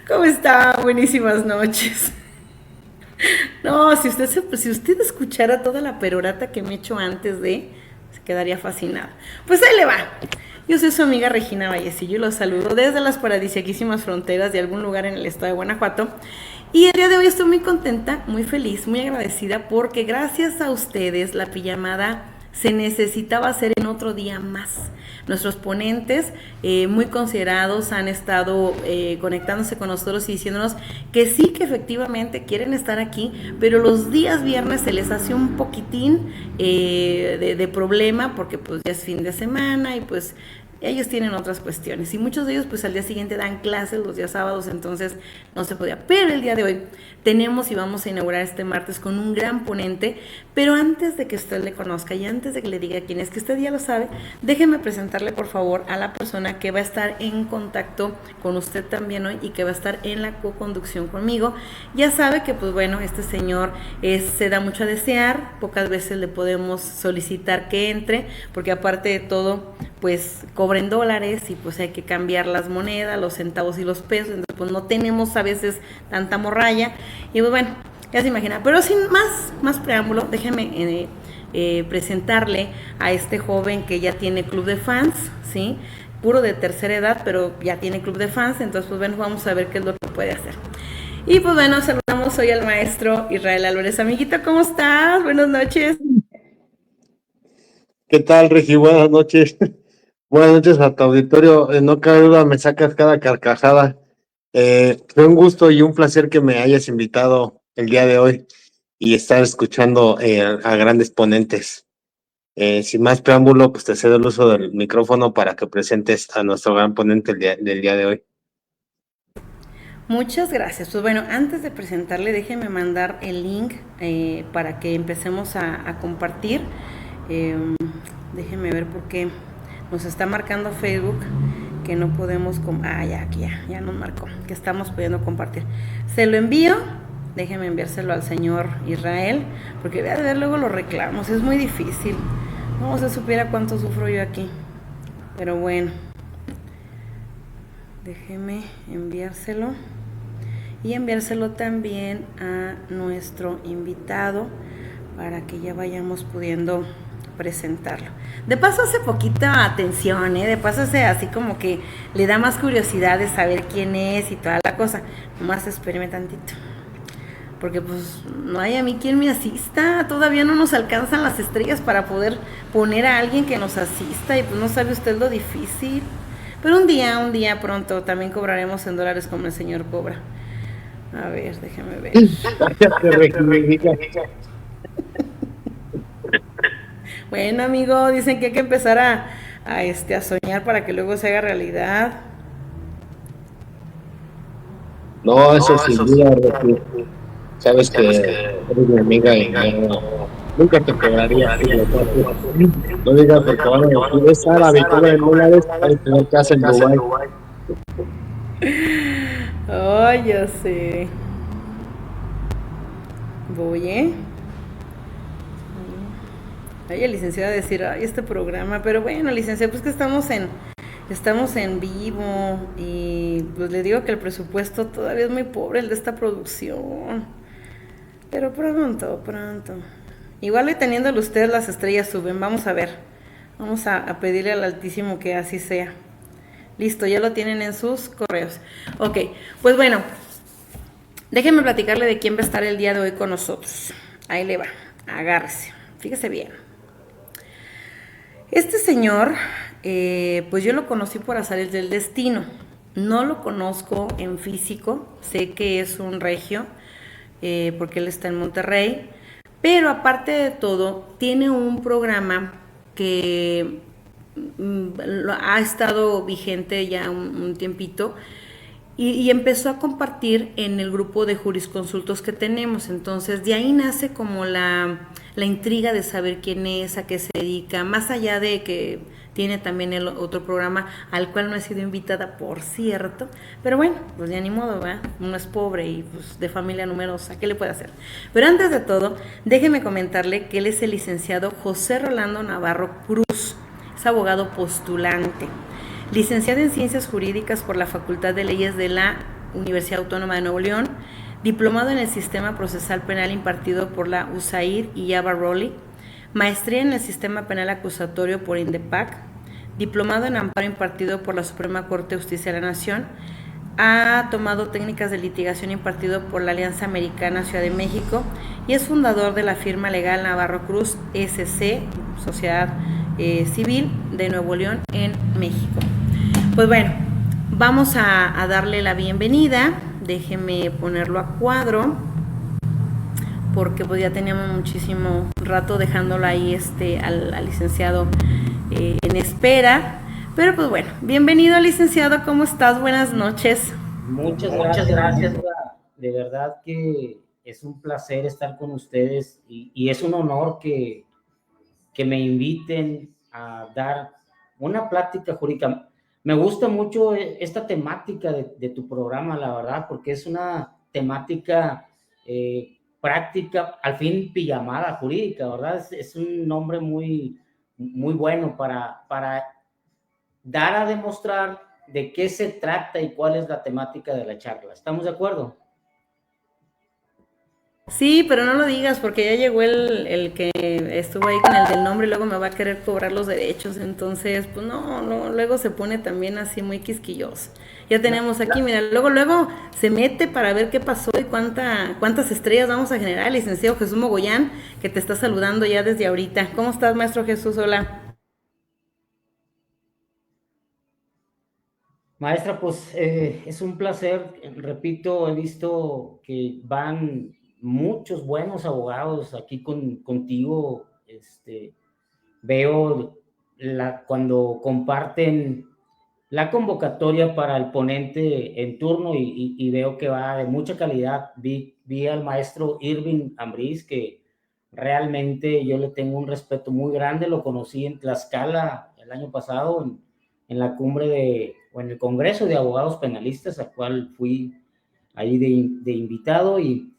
¿Cómo está? Buenísimas noches. No, si usted escuchara toda la perorata que me he hecho antes se quedaría fascinada. Pues ahí le va. Yo soy su amiga Regina Vallecillo y los saludo desde las paradisíaquísimas fronteras de algún lugar en el estado de Guanajuato. Y el día de hoy estoy muy contenta, muy feliz, muy agradecida porque gracias a ustedes la pijamada se necesitaba hacer en otro día más. Nuestros ponentes muy considerados han estado conectándose con nosotros y diciéndonos que sí, que efectivamente quieren estar aquí, pero los días viernes se les hace un poquitín de problema porque pues ya es fin de semana y pues ellos tienen otras cuestiones y muchos de ellos pues al día siguiente dan clases los días sábados, entonces no se podía. Pero el día de hoy tenemos y vamos a inaugurar este martes con un gran ponente, pero antes de que usted le conozca y antes de que le diga quién es, que usted ya lo sabe, déjeme presentarle por favor a la persona que va a estar en contacto con usted también hoy y que va a estar en la co-conducción conmigo. Ya sabe que pues bueno, este señor se da mucho a desear, pocas veces le podemos solicitar que entre, porque aparte de todo pues cobra en dólares y pues hay que cambiar las monedas, los centavos y los pesos, entonces pues no tenemos a veces tanta morralla y pues bueno, ya se imagina, pero sin más preámbulo, déjeme presentarle a este joven que ya tiene club de fans, ¿sí? Puro de tercera edad, pero ya tiene club de fans, entonces pues bueno, vamos a ver qué es lo que puede hacer. Y pues bueno, saludamos hoy al maestro Israel Álvarez. Amiguito, ¿cómo estás? Buenas noches. ¿Qué tal, Regi? Buenas noches. Buenas noches a tu auditorio. No cabe duda, me sacas cada carcajada. Fue un gusto y un placer que me hayas invitado el día de hoy y estar escuchando a grandes ponentes. Sin más preámbulo, pues te cedo el uso del micrófono para que presentes a nuestro gran ponente del día de hoy. Muchas gracias. Pues bueno, antes de presentarle, déjeme mandar el link para que empecemos a compartir. Déjeme ver por qué nos está marcando Facebook que no podemos... ya, aquí ya nos marcó, que estamos pudiendo compartir. Se lo envío, déjeme enviárselo al señor Israel, porque voy a ver luego los reclamos, es muy difícil. No se supiera cuánto sufro yo aquí, pero bueno. Déjeme enviárselo y enviárselo también a nuestro invitado para que ya vayamos pudiendo presentarlo. De paso hace poquita atención, de paso hace así como que le da más curiosidad de saber quién es y toda la cosa. Nomás espéreme tantito, porque pues no hay a mí quien me asista, todavía no nos alcanzan las estrellas para poder poner a alguien que nos asista y pues no sabe usted lo difícil. Pero un día pronto también cobraremos en dólares como el señor cobra. A ver, déjame ver. Bueno, amigo, dicen que hay que empezar a soñar para que luego se haga realidad. No, eso sin duda, sabes que eres mi amiga y nunca te cobraría. No digas porque van a decir, es árabe, cobra en dólares, hay que tener casa en Dubái. Ay, ya sé. Voy, Ay, el licenciado a decir, ay, este programa, pero bueno, licenciado, pues que estamos en vivo y pues le digo que el presupuesto todavía es muy pobre, el de esta producción. Pero pronto. Igual y teniéndolo ustedes las estrellas suben, vamos a ver. Vamos a pedirle al Altísimo que así sea. Listo, ya lo tienen en sus correos. Ok, pues bueno, déjenme platicarle de quién va a estar el día de hoy con nosotros. Ahí le va, agárrese, fíjese bien. Este señor, pues yo lo conocí por azares del destino. No lo conozco en físico, sé que es un regio, porque él está en Monterrey, pero aparte de todo, tiene un programa que ha estado vigente ya un tiempito y empezó a compartir en el grupo de jurisconsultos que tenemos. Entonces de ahí nace como la intriga de saber quién es, a qué se dedica, más allá de que tiene también el otro programa al cual no he sido invitada, por cierto, pero bueno, pues ya ni modo, ¿verdad? Uno es pobre y pues de familia numerosa, ¿qué le puede hacer? Pero antes de todo, déjeme comentarle que él es el licenciado José Rolando Navarro Cruz, es abogado postulante, licenciado en Ciencias Jurídicas por la Facultad de Leyes de la Universidad Autónoma de Nuevo León, diplomado en el Sistema Procesal Penal impartido por la USAID y Yaba Rowley, maestría en el Sistema Penal Acusatorio por INDEPAC, diplomado en amparo impartido por la Suprema Corte de Justicia de la Nación, ha tomado técnicas de litigación impartido por la Alianza Americana Ciudad de México y es fundador de la firma legal Navarro Cruz SC, Sociedad Civil de Nuevo León en México. Pues bueno, vamos a darle la bienvenida. Déjeme ponerlo a cuadro porque pues ya teníamos muchísimo rato dejándolo ahí al licenciado en espera. Pero pues bueno, bienvenido licenciado, ¿cómo estás? Buenas noches. Muchas gracias. De verdad que es un placer estar con ustedes y es un honor que me inviten a dar una plática jurídica. Me gusta mucho esta temática de tu programa, la verdad, porque es una temática práctica, al fin pijamada jurídica, ¿verdad? Es un nombre muy, muy bueno para dar a demostrar de qué se trata y cuál es la temática de la charla. ¿Estamos de acuerdo? Sí, pero no lo digas porque ya llegó el que estuvo ahí con el del nombre y luego me va a querer cobrar los derechos. Entonces, pues no, luego se pone también así muy quisquilloso. Ya tenemos aquí, mira, luego se mete para ver qué pasó y cuántas estrellas vamos a generar. El licenciado Jesús Mogollán, que te está saludando ya desde ahorita. ¿Cómo estás, maestro Jesús? Hola. Maestra, pues es un placer. Repito, he visto que van muchos buenos abogados aquí contigo. Veo cuando comparten la convocatoria para el ponente en turno y veo que va de mucha calidad. Vi al maestro Irving Ambriz, que realmente yo le tengo un respeto muy grande. Lo conocí en Tlaxcala el año pasado, en la cumbre o en el Congreso de Abogados Penalistas, al cual fui ahí de invitado, y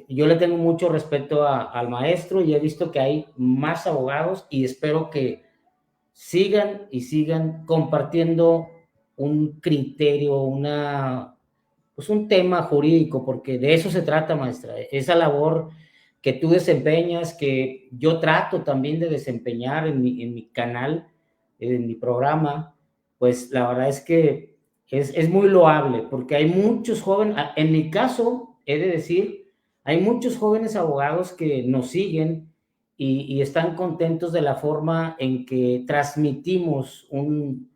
yo le tengo mucho respeto al maestro y he visto que hay más abogados y espero que sigan compartiendo un criterio, pues un tema jurídico, porque de eso se trata, maestra. Esa labor que tú desempeñas, que yo trato también de desempeñar en mi canal, en mi programa, pues la verdad es que es muy loable, porque hay muchos jóvenes, en mi caso, he de decir, hay muchos jóvenes abogados que nos siguen y están contentos de la forma en que transmitimos un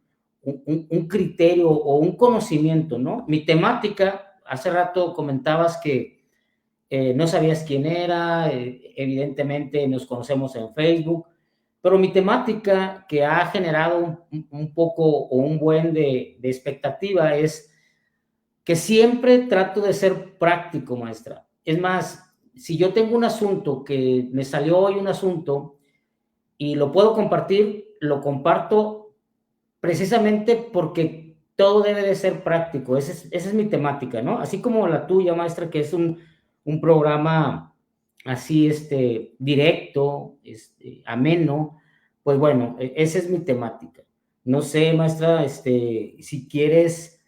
criterio o un conocimiento, ¿no? Mi temática, hace rato comentabas que no sabías quién era, evidentemente nos conocemos en Facebook, pero mi temática que ha generado un poco o un buen de expectativa es que siempre trato de ser práctico, maestra. Es más, si yo tengo un asunto que me salió hoy un asunto y lo puedo compartir, lo comparto precisamente porque todo debe de ser práctico. Esa es mi temática, ¿no? Así como la tuya, maestra, que es un programa así, directo, ameno, pues bueno, esa es mi temática. No sé, maestra, si quieres,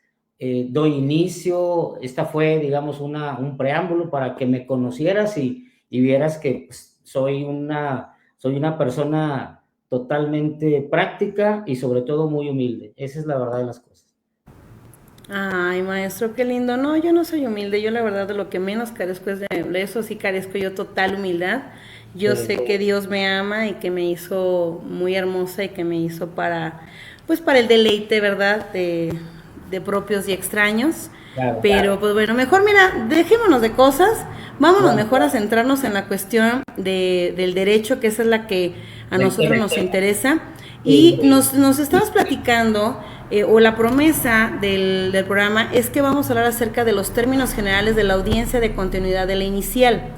doy inicio. Esta fue, digamos, un preámbulo para que me conocieras y vieras que pues, soy una persona totalmente práctica y sobre todo muy humilde. Esa es la verdad de las cosas. Ay, maestro, qué lindo. No, yo no soy humilde. Yo la verdad de lo que menos carezco es de eso. Sí carezco yo total humildad. Yo sé que Dios me ama y que me hizo muy hermosa y que me hizo para el deleite, ¿verdad? De propios y extraños. Claro, pero pues bueno, mejor mira, dejémonos de cosas. Vámonos mejor a centrarnos en la cuestión del derecho, que esa es la que a nosotros nos interesa. Y nos estabas platicando, o la promesa del programa es que vamos a hablar acerca de los términos generales de la audiencia de continuidad de la inicial.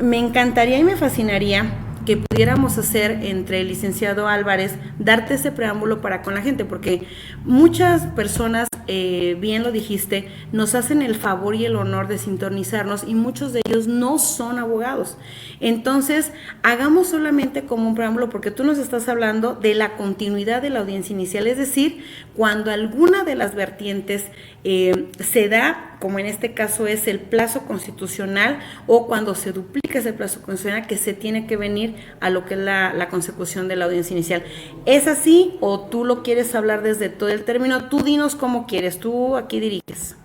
Me encantaría y me fascinaría que pudiéramos hacer entre el licenciado Álvarez, darte ese preámbulo para con la gente, porque muchas personas, bien lo dijiste, nos hacen el favor y el honor de sintonizarnos y muchos de ellos no son abogados. Entonces, hagamos solamente como un preámbulo, porque tú nos estás hablando de la continuidad de la audiencia inicial, es decir, cuando alguna de las vertientes se da, como en este caso es el plazo constitucional, o cuando se duplica ese plazo constitucional, que se tiene que venir a lo que es la consecución de la audiencia inicial. ¿Es así o tú lo quieres hablar desde todo el término? Tú dinos cómo quieres, tú aquí diriges.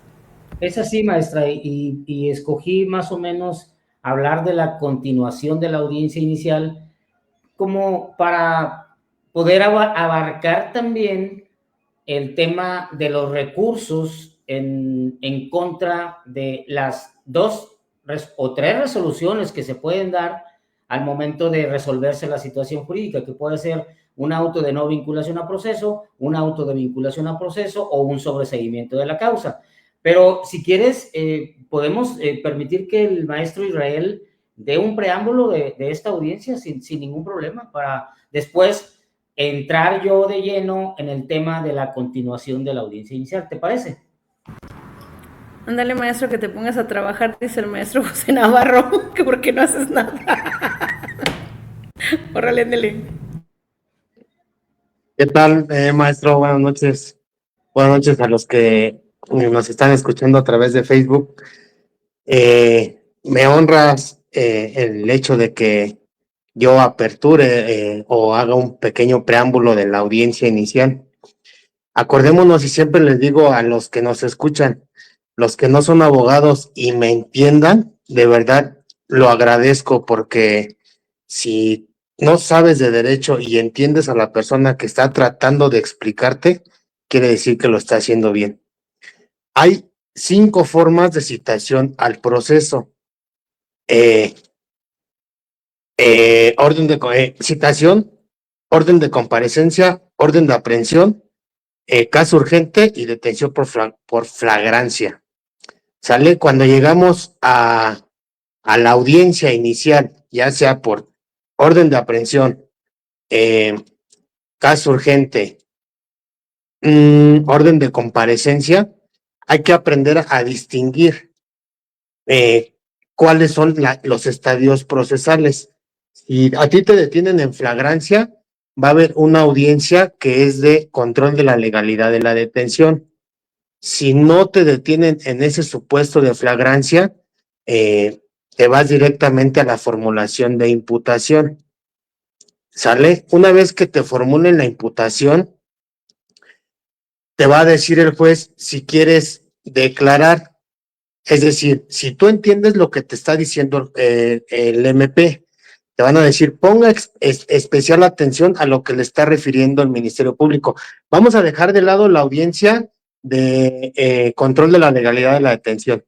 Es así, maestra, y escogí más o menos hablar de la continuación de la audiencia inicial como para poder abarcar también el tema de los recursos en contra de las 2 o 3 resoluciones que se pueden dar al momento de resolverse la situación jurídica, que puede ser un auto de no vinculación a proceso, un auto de vinculación a proceso o un sobreseguimiento de la causa. Pero si quieres, podemos permitir que el maestro Israel dé un preámbulo de esta audiencia sin ningún problema, para después entrar yo de lleno en el tema de la continuación de la audiencia inicial. ¿Te parece? Ándale, maestro, que te pongas a trabajar, dice el maestro José Navarro, que porque no haces nada. Órale, ándale. ¿Qué tal, maestro? Buenas noches. Buenas noches a los que nos están escuchando a través de Facebook. Me honras el hecho de que yo aperture o haga un pequeño preámbulo de la audiencia inicial. Acordémonos, y siempre les digo a los que nos escuchan, los que no son abogados y me entiendan, de verdad lo agradezco, porque si no sabes de derecho y entiendes a la persona que está tratando de explicarte, quiere decir que lo está haciendo bien. Hay 5 formas de citación al proceso. Orden de citación, orden de comparecencia, orden de aprehensión, caso urgente y detención por flagrancia. ¿Sale? Cuando llegamos a la audiencia inicial, ya sea por orden de aprehensión, caso urgente, orden de comparecencia, hay que aprender a distinguir cuáles son los estadios procesales. Si a ti te detienen en flagrancia, va a haber una audiencia que es de control de la legalidad de la detención. Si no te detienen en ese supuesto de flagrancia, te vas directamente a la formulación de imputación. ¿Sale? Una vez que te formulen la imputación, te va a decir el juez si quieres declarar. Es decir, si tú entiendes lo que te está diciendo el MP, te van a decir, ponga especial atención a lo que le está refiriendo el Ministerio Público. Vamos a dejar de lado la audiencia de control de la legalidad de la detención.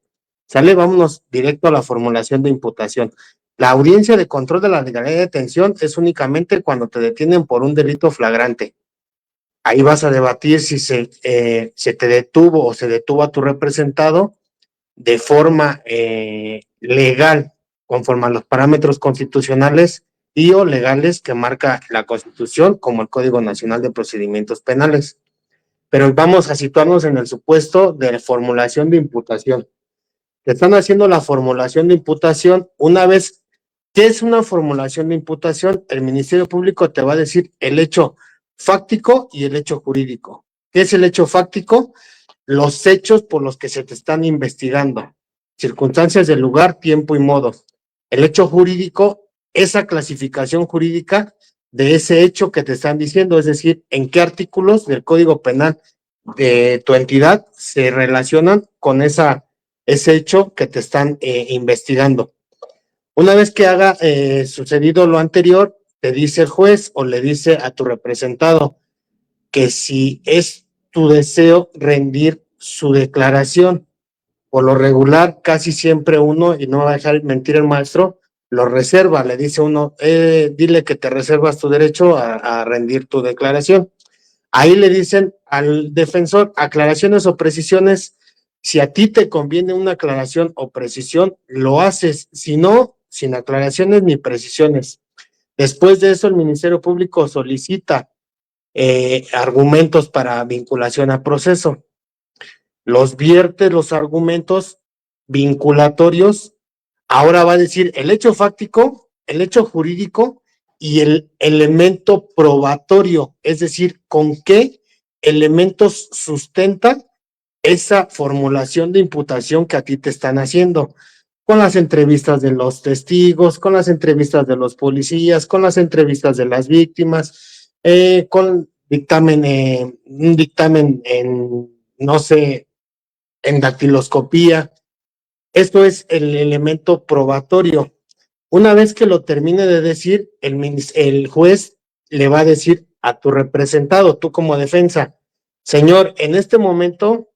¿Sale? Vámonos directo a la formulación de imputación. La audiencia de control de la legalidad de detención es únicamente cuando te detienen por un delito flagrante. Ahí vas a debatir si se te detuvo o se detuvo a tu representado de forma legal, conforme a los parámetros constitucionales y o legales que marca la Constitución, como el Código Nacional de Procedimientos Penales. Pero vamos a situarnos en el supuesto de formulación de imputación. Te están haciendo la formulación de imputación. Una vez, ¿qué es una formulación de imputación? El Ministerio Público te va a decir el hecho fáctico y el hecho jurídico. ¿Qué es el hecho fáctico? Los hechos por los que se te están investigando, circunstancias del lugar, tiempo y modo. El hecho jurídico, esa clasificación jurídica de ese hecho que te están diciendo, es decir, en qué artículos del Código Penal de tu entidad se relacionan con ese hecho que te están investigando. Una vez que haga sucedido lo anterior, te dice el juez o le dice a tu representado que si es tu deseo rendir su declaración. Por lo regular, casi siempre uno, y no va a dejar mentir el maestro, lo reserva, le dice uno, dile que te reservas tu derecho a rendir tu declaración. Ahí le dicen al defensor, aclaraciones o precisiones, si a ti te conviene una aclaración o precisión, lo haces, si no, sin aclaraciones ni precisiones. Después de eso, el Ministerio Público solicita argumentos para vinculación a proceso. Los vierte los argumentos vinculatorios. Ahora va a decir el hecho fáctico, el hecho jurídico y el elemento probatorio, es decir, con qué elementos sustenta esa formulación de imputación que a ti te están haciendo, con las entrevistas de los testigos, con las entrevistas de los policías, con las entrevistas de las víctimas, con dictamen, un dictamen en, no sé, en dactiloscopía. Esto es el elemento probatorio. Una vez que lo termine de decir, el juez le va a decir a tu representado, tú como defensa, señor, en este momento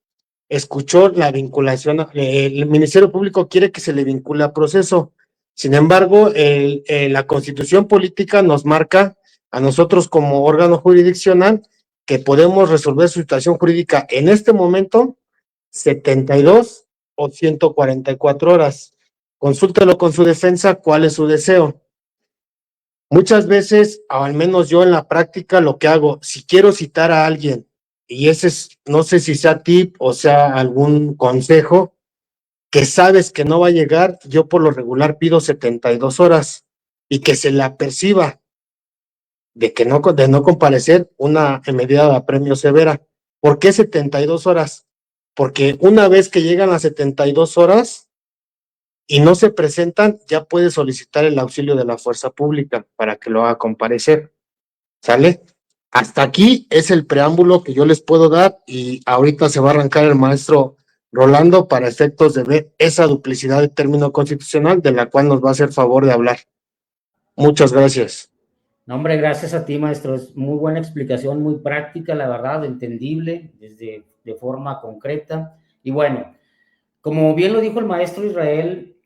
escuchó la vinculación, el Ministerio Público quiere que se le vincule a proceso. Sin embargo, la Constitución Política nos marca a nosotros como órgano jurisdiccional que podemos resolver su situación jurídica en este momento 72 o 144 horas. Consúltelo con su defensa cuál es su deseo. Muchas veces, o al menos yo en la práctica, lo que hago, si quiero citar a alguien, y ese es, no sé si sea tip o sea algún consejo, que sabes que no va a llegar, yo por lo regular pido 72 horas y que se le aperciba de no comparecer una medida de apremio severa. ¿Por qué 72 horas? Porque una vez que llegan las 72 horas y no se presentan, ya puede solicitar el auxilio de la fuerza pública para que lo haga comparecer. ¿Sale? Hasta aquí es el preámbulo que yo les puedo dar y ahorita se va a arrancar el maestro Rolando para efectos de ver esa duplicidad de término constitucional de la cual nos va a hacer favor de hablar. Muchas gracias. No, hombre, gracias a ti, maestro. Es muy buena explicación, muy práctica, la verdad, entendible, de forma concreta. Y bueno, como bien lo dijo el maestro Israel,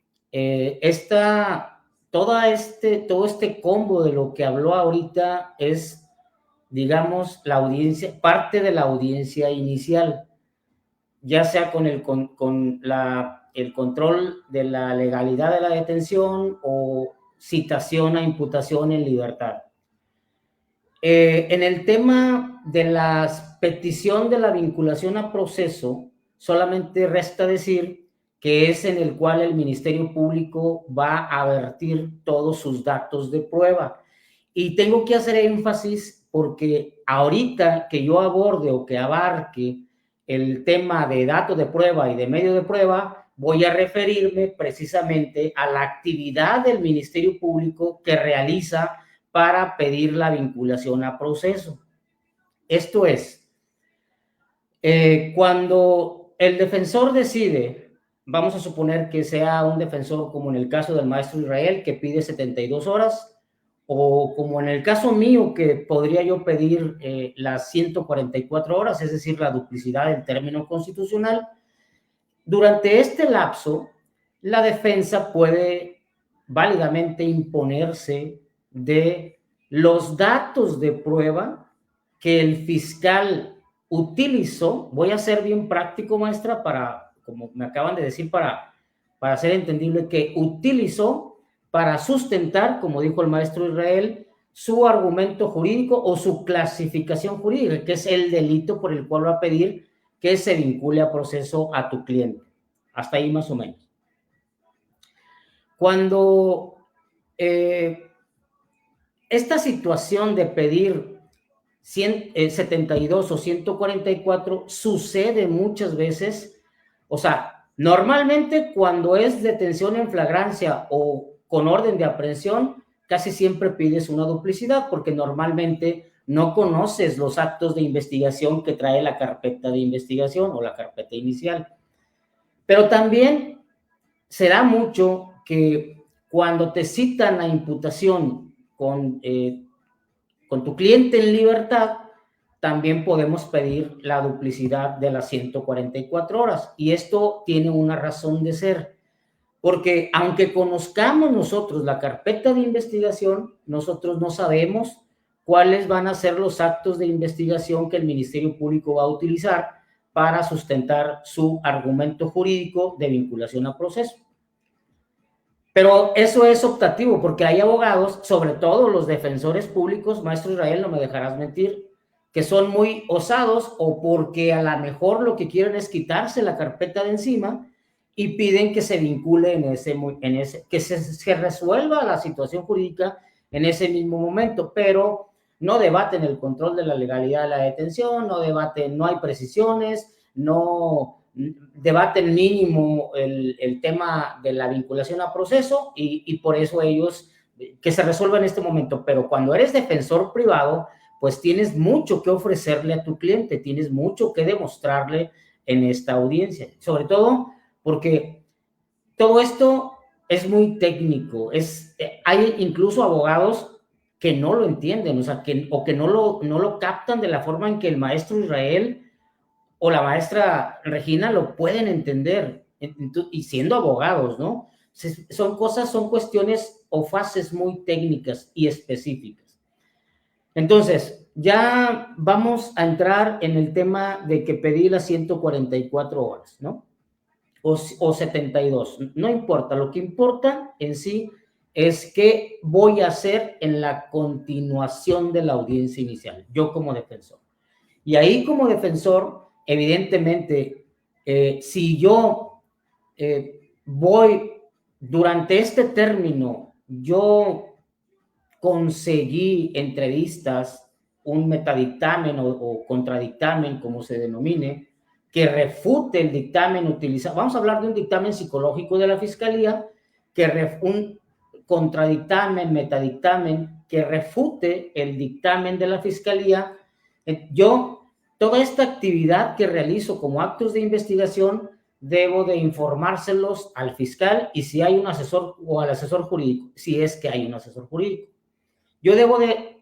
todo este combo de lo que habló ahorita es, digamos, la audiencia, parte de la audiencia inicial, ya sea con el control de la legalidad de la detención o citación a imputación en libertad. En el tema de la petición de la vinculación a proceso, solamente resta decir que es en el cual el Ministerio Público va a vertir todos sus datos de prueba. Y tengo que hacer énfasis porque ahorita que yo aborde o que abarque el tema de datos de prueba y de medio de prueba, voy a referirme precisamente a la actividad del Ministerio Público que realiza para pedir la vinculación a proceso. Esto es, cuando el defensor decide, vamos a suponer que sea un defensor como en el caso del maestro Israel, que pide 72 horas, o como en el caso mío, que podría yo pedir las 144 horas, es decir, la duplicidad del término constitucional. Durante este lapso, la defensa puede válidamente imponerse de los datos de prueba que el fiscal utilizó. Voy a ser bien práctico, maestra, para, como me acaban de decir, para hacer entendible, que utilizó para sustentar, como dijo el maestro Israel, su argumento jurídico o su clasificación jurídica, que es el delito por el cual va a pedir que se vincule a proceso a tu cliente. Hasta ahí más o menos. Cuando esta situación de pedir 72 o 144 sucede muchas veces, o sea, normalmente cuando es detención en flagrancia o con orden de aprehensión, casi siempre pides una duplicidad porque normalmente no conoces los actos de investigación que trae la carpeta de investigación o la carpeta inicial. Pero también se da mucho que cuando te citan a imputación con tu cliente en libertad, también podemos pedir la duplicidad de las 144 horas. Y esto tiene una razón de ser, porque aunque conozcamos nosotros la carpeta de investigación, nosotros no sabemos cuáles van a ser los actos de investigación que el Ministerio Público va a utilizar para sustentar su argumento jurídico de vinculación a proceso. Pero eso es optativo, porque hay abogados, sobre todo los defensores públicos, maestro Israel, no me dejarás mentir, que son muy osados o porque a lo mejor lo que quieren es quitarse la carpeta de encima y piden que se vincule que se resuelva la situación jurídica en ese mismo momento, pero no debaten el control de la legalidad de la detención, no debaten, no hay precisiones, no debaten mínimo el tema de la vinculación a proceso y por eso ellos, que se resuelva en este momento. Pero cuando eres defensor privado, pues tienes mucho que ofrecerle a tu cliente, tienes mucho que demostrarle en esta audiencia, sobre todo porque todo esto es muy técnico, hay incluso abogados que no lo entienden, o sea, que no lo captan de la forma en que el maestro Israel o la maestra Regina lo pueden entender, y siendo abogados, ¿no? Son cuestiones o fases muy técnicas y específicas. Entonces, ya vamos a entrar en el tema de que pedí las 144 horas, ¿no? O 72, no importa, lo que importa en sí es qué voy a hacer en la continuación de la audiencia inicial, yo como defensor. Y ahí como defensor, evidentemente, si yo voy durante este término, yo conseguí entrevistas, un metadictamen o contradictamen, como se denomine, que refute el dictamen utilizado. Vamos a hablar de un dictamen psicológico de la Fiscalía, un contradictamen, metadictamen, que refute el dictamen de la Fiscalía. Yo, toda esta actividad que realizo como actos de investigación, debo de informárselos al fiscal y si hay un asesor o al asesor jurídico, si es que hay un asesor jurídico. Yo debo de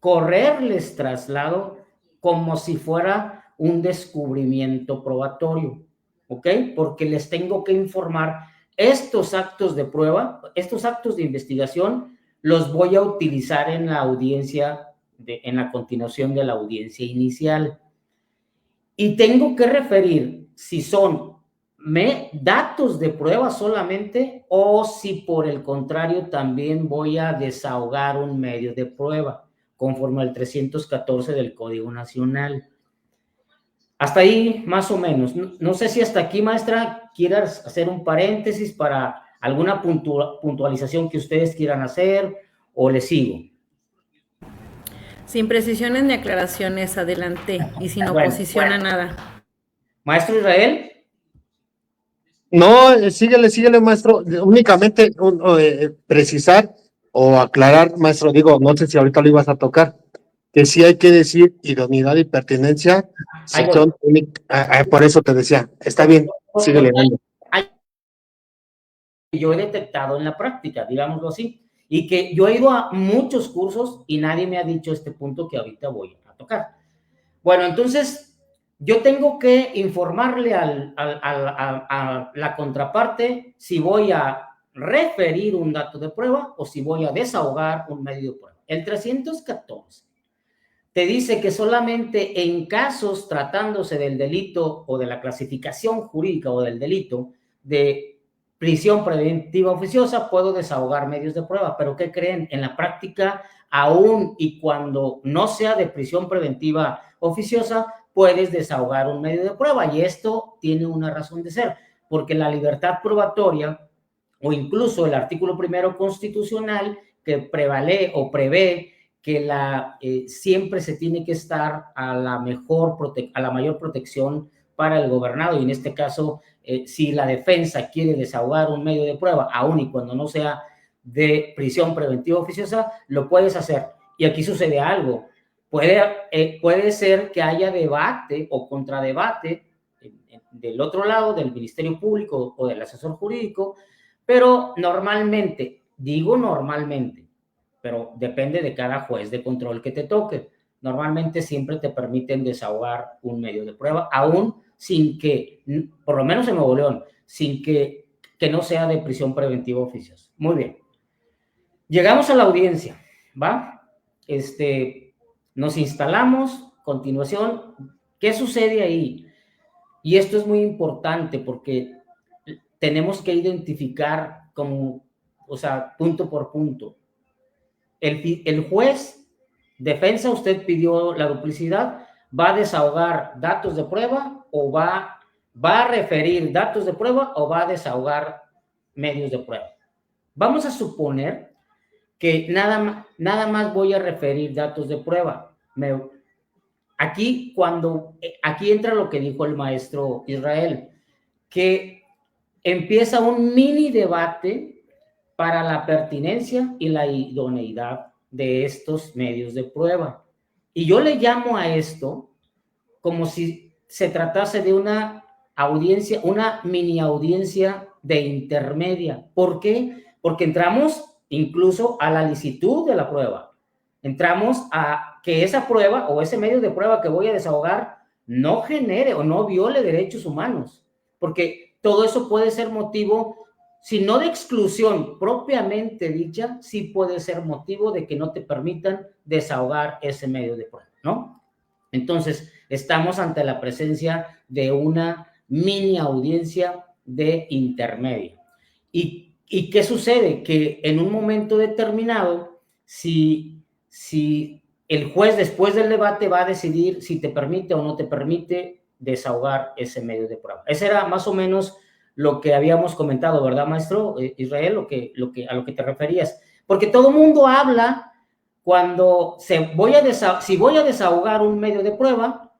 correrles traslado como si fuera un descubrimiento probatorio, ¿ok? Porque les tengo que informar estos actos de prueba, estos actos de investigación, los voy a utilizar en la audiencia, en la continuación de la audiencia inicial. Y tengo que referir si son datos de prueba solamente o si por el contrario también voy a desahogar un medio de prueba conforme al 314 del Código Nacional. Hasta ahí más o menos. No sé si hasta aquí, maestra, quieras hacer un paréntesis para alguna puntualización que ustedes quieran hacer o le sigo. Sin precisiones ni aclaraciones, adelante. Y sin oposición a nada. Maestro Israel. No, síguele, maestro. Únicamente precisar o aclarar, maestro, digo, no sé si ahorita lo ibas a tocar, que sí hay que decir idoneidad y pertinencia. Si son, por eso te decía, está bien, síguele dando. Yo he detectado en la práctica, digámoslo así, y que yo he ido a muchos cursos y nadie me ha dicho este punto que ahorita voy a tocar. Bueno, entonces yo tengo que informarle a la contraparte si voy a referir un dato de prueba o si voy a desahogar un medio de prueba. El 314 te dice que solamente en casos tratándose del delito o de la clasificación jurídica o del delito de prisión preventiva oficiosa puedo desahogar medios de prueba, pero ¿qué creen? En la práctica, aún y cuando no sea de prisión preventiva oficiosa, puedes desahogar un medio de prueba y esto tiene una razón de ser, porque la libertad probatoria o incluso el artículo primero constitucional que prevé que siempre se tiene que estar a la mayor protección para el gobernado y en este caso si la defensa quiere desahogar un medio de prueba, aun y cuando no sea de prisión preventiva oficiosa, lo puedes hacer. Y aquí sucede algo. Puede ser que haya debate o contradebate del otro lado, del Ministerio Público o del asesor jurídico, pero normalmente, digo normalmente, pero depende de cada juez de control que te toque. Normalmente siempre te permiten desahogar un medio de prueba, aún sin que, por lo menos en Nuevo León, sin que no sea de prisión preventiva oficiosa. Muy bien. Llegamos a la audiencia, ¿va? Nos instalamos, continuación, ¿qué sucede ahí? Y esto es muy importante porque tenemos que identificar o sea, punto por punto. El juez, defensa, usted pidió la duplicidad, ¿va a desahogar datos de prueba o va a referir datos de prueba o va a desahogar medios de prueba? Vamos a suponer que nada más voy a referir datos de prueba. Aquí entra lo que dijo el maestro Israel, que empieza un mini debate para la pertinencia y la idoneidad de estos medios de prueba. Y yo le llamo a esto como si se tratase de una audiencia, una mini audiencia de intermedia. ¿Por qué? Porque entramos incluso a la licitud de la prueba. Entramos a que esa prueba o ese medio de prueba que voy a desahogar no genere o no viole derechos humanos, porque todo eso puede ser motivo, si no de exclusión propiamente dicha, sí puede ser motivo de que no te permitan desahogar ese medio de prueba, ¿no? Entonces, estamos ante la presencia de una mini audiencia de intermedia. ¿Y qué sucede? Que en un momento determinado, si el juez después del debate va a decidir si te permite o no te permite desahogar ese medio de prueba. Ese era más o menos lo que habíamos comentado, ¿verdad, maestro Israel? A lo que te referías. Porque todo el mundo habla cuando si voy a desahogar un medio de prueba,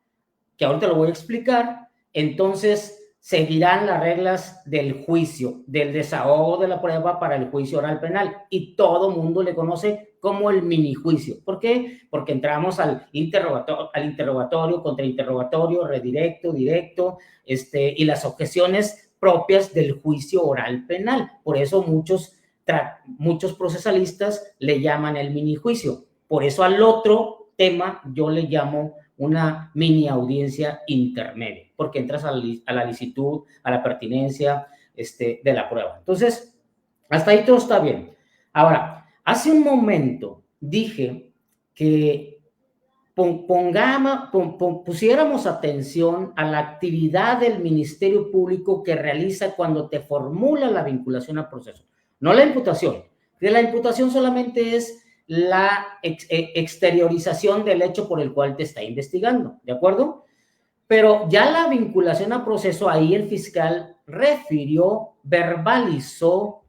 que ahorita lo voy a explicar, entonces seguirán las reglas del juicio, del desahogo de la prueba para el juicio oral penal, y todo mundo le conoce como el mini juicio. ¿Por qué? Porque entramos al interrogatorio, contrainterrogatorio, redirecto, directo, y las objeciones propias del juicio oral penal. Por eso muchos procesalistas le llaman el mini juicio. Por eso al otro tema yo le llamo una mini audiencia intermedia, porque entras a la licitud, a la pertinencia de la prueba. Entonces, hasta ahí todo está bien. Ahora, hace un momento dije que pusiéramos atención a la actividad del Ministerio Público que realiza cuando te formula la vinculación al proceso, no la imputación. La imputación solamente es la exteriorización del hecho por el cual te está investigando, ¿de acuerdo? Pero ya la vinculación a proceso, ahí el fiscal refirió, verbalizó,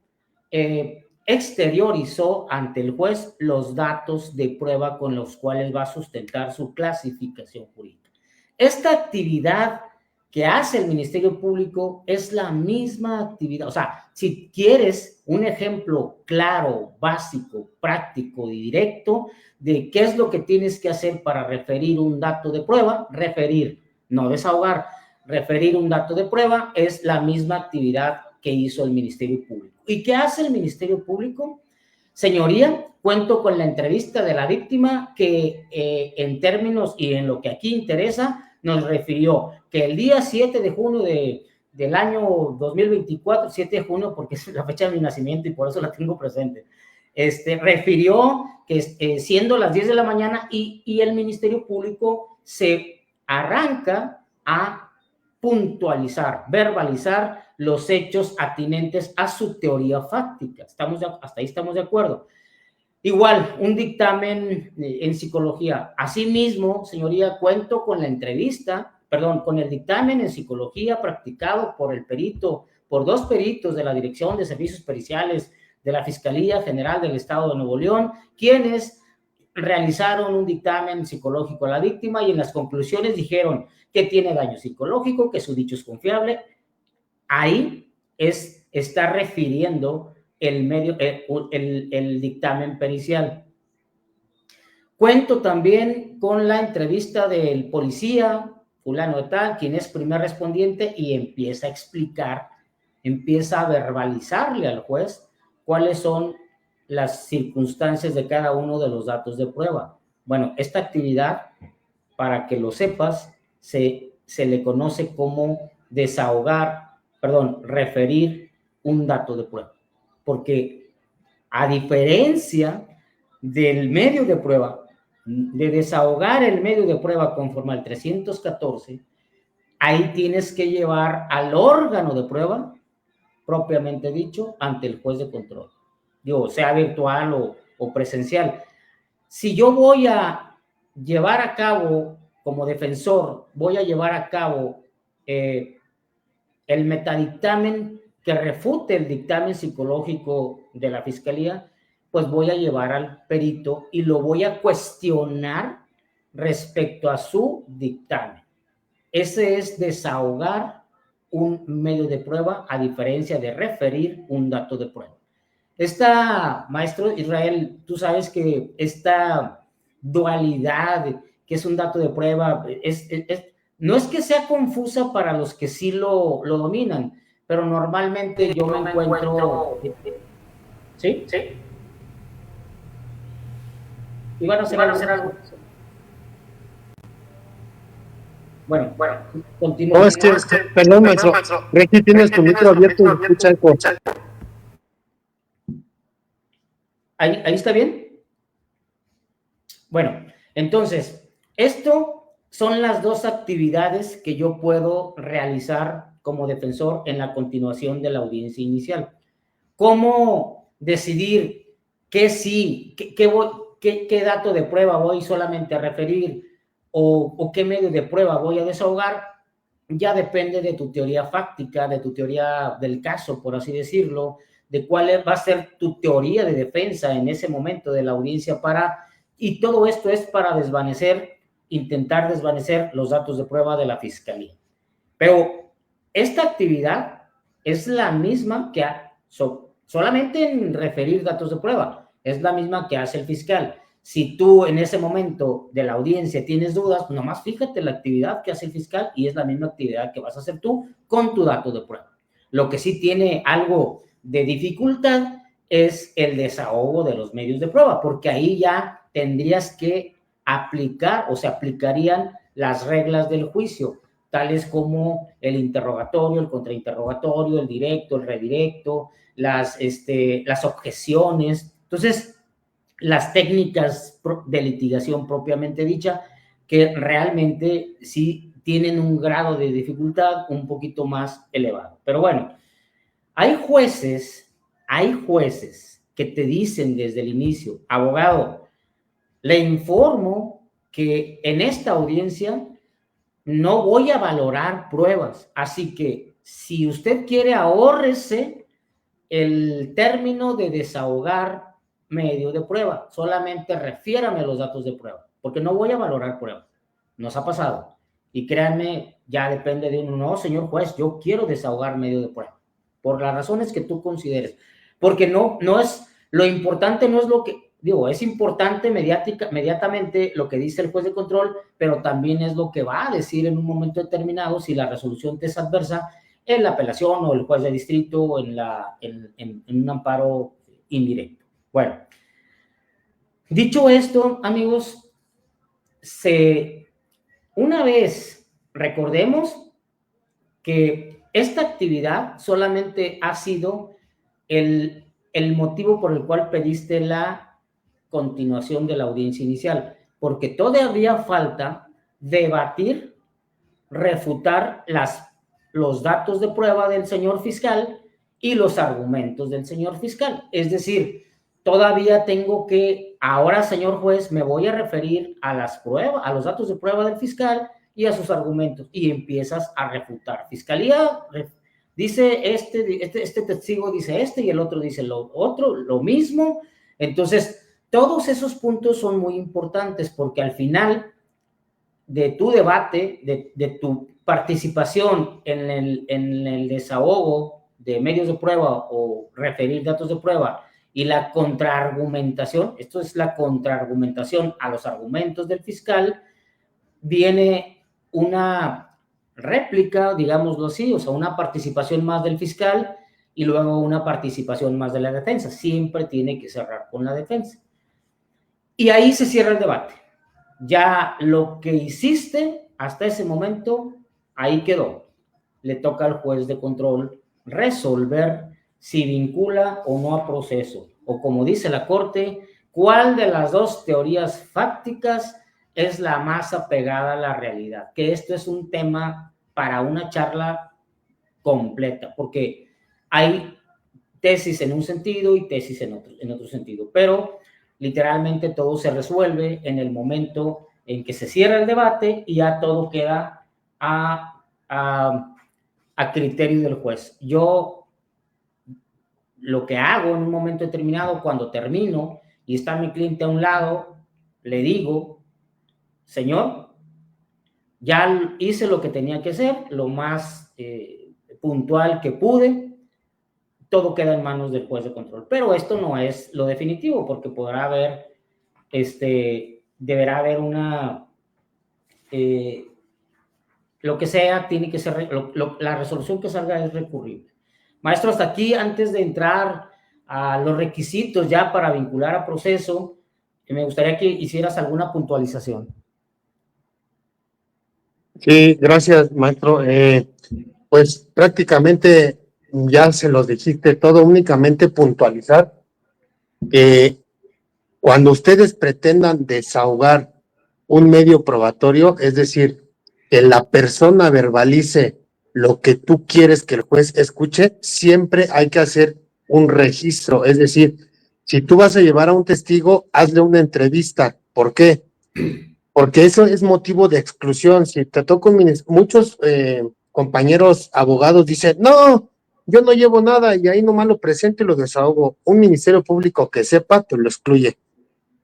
exteriorizó ante el juez los datos de prueba con los cuales va a sustentar su clasificación jurídica. Esta actividad que hace el Ministerio Público es la misma actividad. O sea, si quieres un ejemplo claro, básico, práctico y directo de qué es lo que tienes que hacer para referir un dato de prueba, no desahogar, referir un dato de prueba es la misma actividad que hizo el Ministerio Público. ¿Y qué hace el Ministerio Público? Señoría, cuento con la entrevista de la víctima que en términos y en lo que aquí interesa, nos refirió que el día 7 de junio del año 2024, 7 de junio porque es la fecha de mi nacimiento y por eso la tengo presente, refirió que siendo las 10 de la mañana y el Ministerio Público se arranca a puntualizar, verbalizar los hechos atinentes a su teoría fáctica. Hasta ahí estamos de acuerdo. Igual, un dictamen en psicología. Asimismo, señoría, cuento con con el dictamen en psicología practicado por dos peritos de la Dirección de Servicios Periciales de la Fiscalía General del Estado de Nuevo León, quienes realizaron un dictamen psicológico a la víctima y en las conclusiones dijeron que tiene daño psicológico, que su dicho es confiable. Ahí está refiriendo el dictamen pericial. Cuento también con la entrevista del policía, fulano de tal, quien es primer respondiente y empieza a explicar, empieza a verbalizarle al juez cuáles son las circunstancias de cada uno de los datos de prueba. Bueno, esta actividad, para que lo sepas, se le conoce como referir un dato de prueba. Porque a diferencia del medio de prueba, de desahogar el medio de prueba conforme al 314, ahí tienes que llevar al órgano de prueba, propiamente dicho, ante el juez de control. digo, sea virtual o presencial. Si yo voy a llevar a cabo, como defensor, voy a llevar a cabo el metadictamen que refute el dictamen psicológico de la fiscalía, pues voy a llevar al perito y lo voy a cuestionar respecto a su dictamen. Ese es desahogar un medio de prueba, a diferencia de referir un dato de prueba. Maestro Israel, tú sabes que esta dualidad, que es un dato de prueba, no es que sea confusa para los que sí lo dominan, pero normalmente yo me encuentro... ¿Sí? ¿Sí? Y van a hacer algo. Bueno, continúa. No, es que, perdón, maestro. Ricky, tienes tu micro abierto y escucha eco. ¿Ahí está bien? Bueno, entonces, esto son las dos actividades que yo puedo realizar como defensor en la continuación de la audiencia inicial. ¿Cómo decidir qué sí, qué dato de prueba voy solamente a referir o qué medio de prueba voy a desahogar? Ya depende de tu teoría fáctica, de tu teoría del caso, por así decirlo, de cuál va a ser tu teoría de defensa en ese momento de la audiencia y todo esto es para intentar desvanecer los datos de prueba de la fiscalía. Pero esta actividad es la misma que solamente en referir datos de prueba, es la misma que hace el fiscal. Si tú en ese momento de la audiencia tienes dudas, nomás fíjate la actividad que hace el fiscal y es la misma actividad que vas a hacer tú con tu dato de prueba. Lo que sí tiene algo de dificultad es el desahogo de los medios de prueba, porque ahí ya tendrías que aplicar o se aplicarían las reglas del juicio, tales como el interrogatorio, el contrainterrogatorio, el directo, el redirecto, las objeciones. Entonces, las técnicas de litigación propiamente dicha, que realmente sí tienen un grado de dificultad un poquito más elevado. Pero bueno, hay jueces que te dicen desde el inicio, abogado, le informo que en esta audiencia no voy a valorar pruebas, así que si usted quiere, ahórrese el término de desahogar medio de prueba, solamente refiérame los datos de prueba, porque no voy a valorar pruebas. Nos ha pasado. Y créanme, ya depende de uno. No, señor juez, yo quiero desahogar medio de prueba, por las razones que tú consideres. Porque no es, lo importante no es lo que, digo, es importante mediatamente lo que dice el juez de control, pero también es lo que va a decir en un momento determinado si la resolución te es adversa en la apelación o el juez de distrito o en un amparo indirecto. Bueno, dicho esto, amigos, una vez recordemos que esta actividad solamente ha sido el motivo por el cual pediste la continuación de la audiencia inicial, porque todavía falta debatir, refutar los datos de prueba del señor fiscal y los argumentos del señor fiscal. Es decir, todavía tengo que, ahora, señor juez, me voy a referir a las pruebas, a los datos de prueba del fiscal y a sus argumentos, y empiezas a refutar. Fiscalía dice este testigo dice y el otro dice lo otro, lo mismo. Entonces, todos esos puntos son muy importantes porque al final de tu debate, de tu participación en el desahogo de medios de prueba o referir datos de prueba y la contraargumentación, esto es la contraargumentación a los argumentos del fiscal, viene una réplica, digámoslo así, o sea, una participación más del fiscal y luego una participación más de la defensa. Siempre tiene que cerrar con la defensa. Y ahí se cierra el debate. Ya lo que hiciste hasta ese momento, ahí quedó. Le toca al juez de control resolver si vincula o no a proceso, o como dice la Corte, cuál de las dos teorías fácticas es la más apegada a la realidad, que esto es un tema para una charla completa, porque hay tesis en un sentido y tesis en otro sentido, pero literalmente todo se resuelve en el momento en que se cierra el debate y ya todo queda a criterio del juez. Yo lo que hago en un momento determinado, cuando termino y está mi cliente a un lado, le digo, señor, ya hice lo que tenía que hacer, lo más puntual que pude, todo queda en manos del juez de control. Pero esto no es lo definitivo, porque podrá haber, deberá haber una, lo que sea, tiene que ser, la resolución que salga es recurrible. Maestro, hasta aquí, antes de entrar a los requisitos ya para vincular a proceso, me gustaría que hicieras alguna puntualización. Sí, gracias, maestro. Pues prácticamente ya se los dijiste todo, únicamente puntualizar que cuando ustedes pretendan desahogar un medio probatorio, es decir, que la persona verbalice lo que tú quieres que el juez escuche, siempre hay que hacer un registro. Es decir, si tú vas a llevar a un testigo, hazle una entrevista. ¿Por qué? Porque eso es motivo de exclusión. Si te toca muchos compañeros abogados dicen, no, yo no llevo nada y ahí nomás lo presento y lo desahogo. Un ministerio público que sepa, te lo excluye.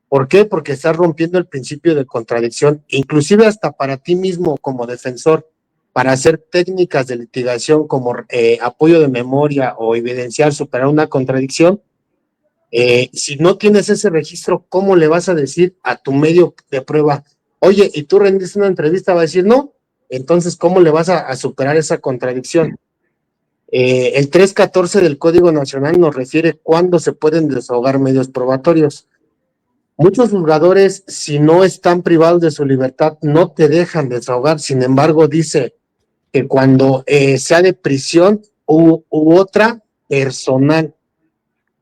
¿Por qué? Porque estás rompiendo el principio de contradicción, inclusive hasta para ti mismo como defensor, para hacer técnicas de litigación como apoyo de memoria o evidenciar, superar una contradicción. Si no tienes ese registro, ¿cómo le vas a decir a tu medio de prueba, oye, y tú rendiste una entrevista? Va a decir no. Entonces, ¿cómo le vas a superar esa contradicción? El 314 del Código Nacional nos refiere cuándo se pueden desahogar medios probatorios. Muchos juzgadores, si no están privados de su libertad, no te dejan desahogar. Sin embargo, dice que cuando sea de prisión u otra personal.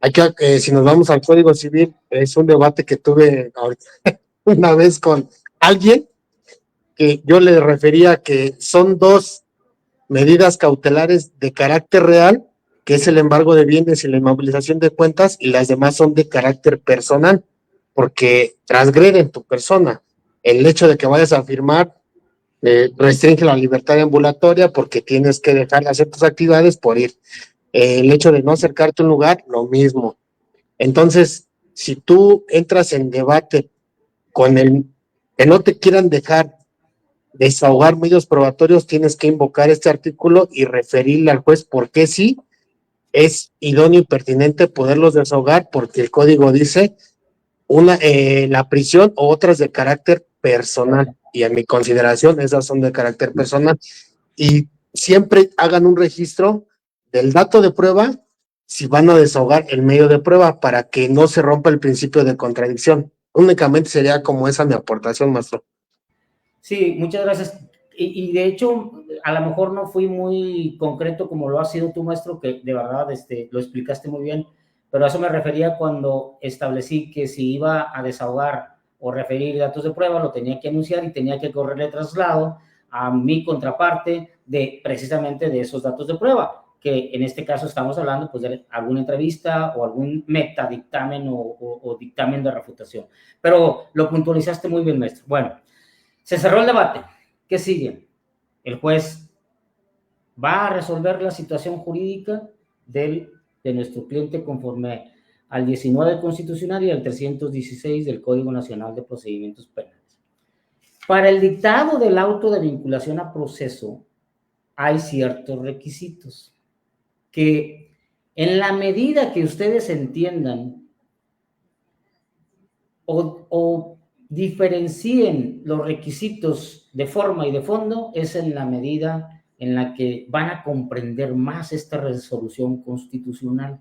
Hay que, si nos vamos al Código Civil, es un debate que tuve una vez con alguien que yo le refería que son dos medidas cautelares de carácter real, que es el embargo de bienes y la inmovilización de cuentas, y las demás son de carácter personal, porque transgreden tu persona. El hecho de que vayas a firmar restringe la libertad ambulatoria porque tienes que dejar de hacer tus actividades por ir. El hecho de no acercarte a un lugar, lo mismo. Entonces, si tú entras en debate con el que no te quieran dejar desahogar medios probatorios, tienes que invocar este artículo y referirle al juez por qué sí es idóneo y pertinente poderlos desahogar, porque el código dice la prisión o otras de carácter personal, y en mi consideración esas son de carácter personal, y siempre hagan un registro del dato de prueba si van a desahogar el medio de prueba para que no se rompa el principio de contradicción. Únicamente sería como esa mi aportación, maestro. Sí, muchas gracias. Y de hecho, a lo mejor no fui muy concreto como lo has sido tú, maestro, que de verdad lo explicaste muy bien, pero a eso me refería cuando establecí que si iba a desahogar o referir datos de prueba, lo tenía que anunciar y tenía que correrle traslado a mi contraparte precisamente de esos datos de prueba, que en este caso estamos hablando pues de alguna entrevista o algún metadictamen o dictamen de refutación. Pero lo puntualizaste muy bien, maestro. Bueno, se cerró el debate. ¿Qué sigue? El juez va a resolver la situación jurídica de nuestro cliente conforme al 19 constitucional y al 316 del Código Nacional de Procedimientos Penales. Para el dictado del auto de vinculación a proceso hay ciertos requisitos que, en la medida que ustedes entiendan o diferencien los requisitos de forma y de fondo, es en la medida en la que van a comprender más esta resolución constitucional.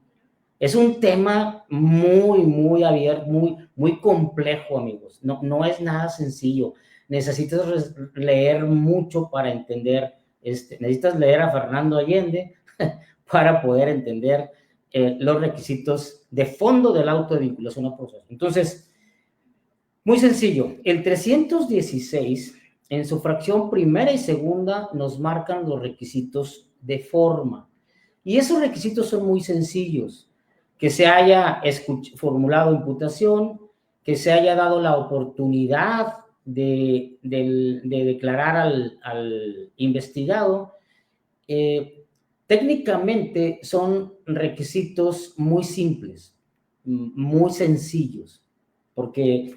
Es un tema muy abierto, muy complejo, amigos. No es nada sencillo. Necesitas leer mucho para entender. Necesitas leer a Fernando Allende para poder entender los requisitos de fondo del auto de vinculación a proceso. Entonces, muy sencillo, el 316 en su fracción primera y segunda nos marcan los requisitos de forma. Y esos requisitos son muy sencillos: que se haya formulado imputación, que se haya dado la oportunidad de declarar al investigado. Técnicamente son requisitos muy simples, muy sencillos, porque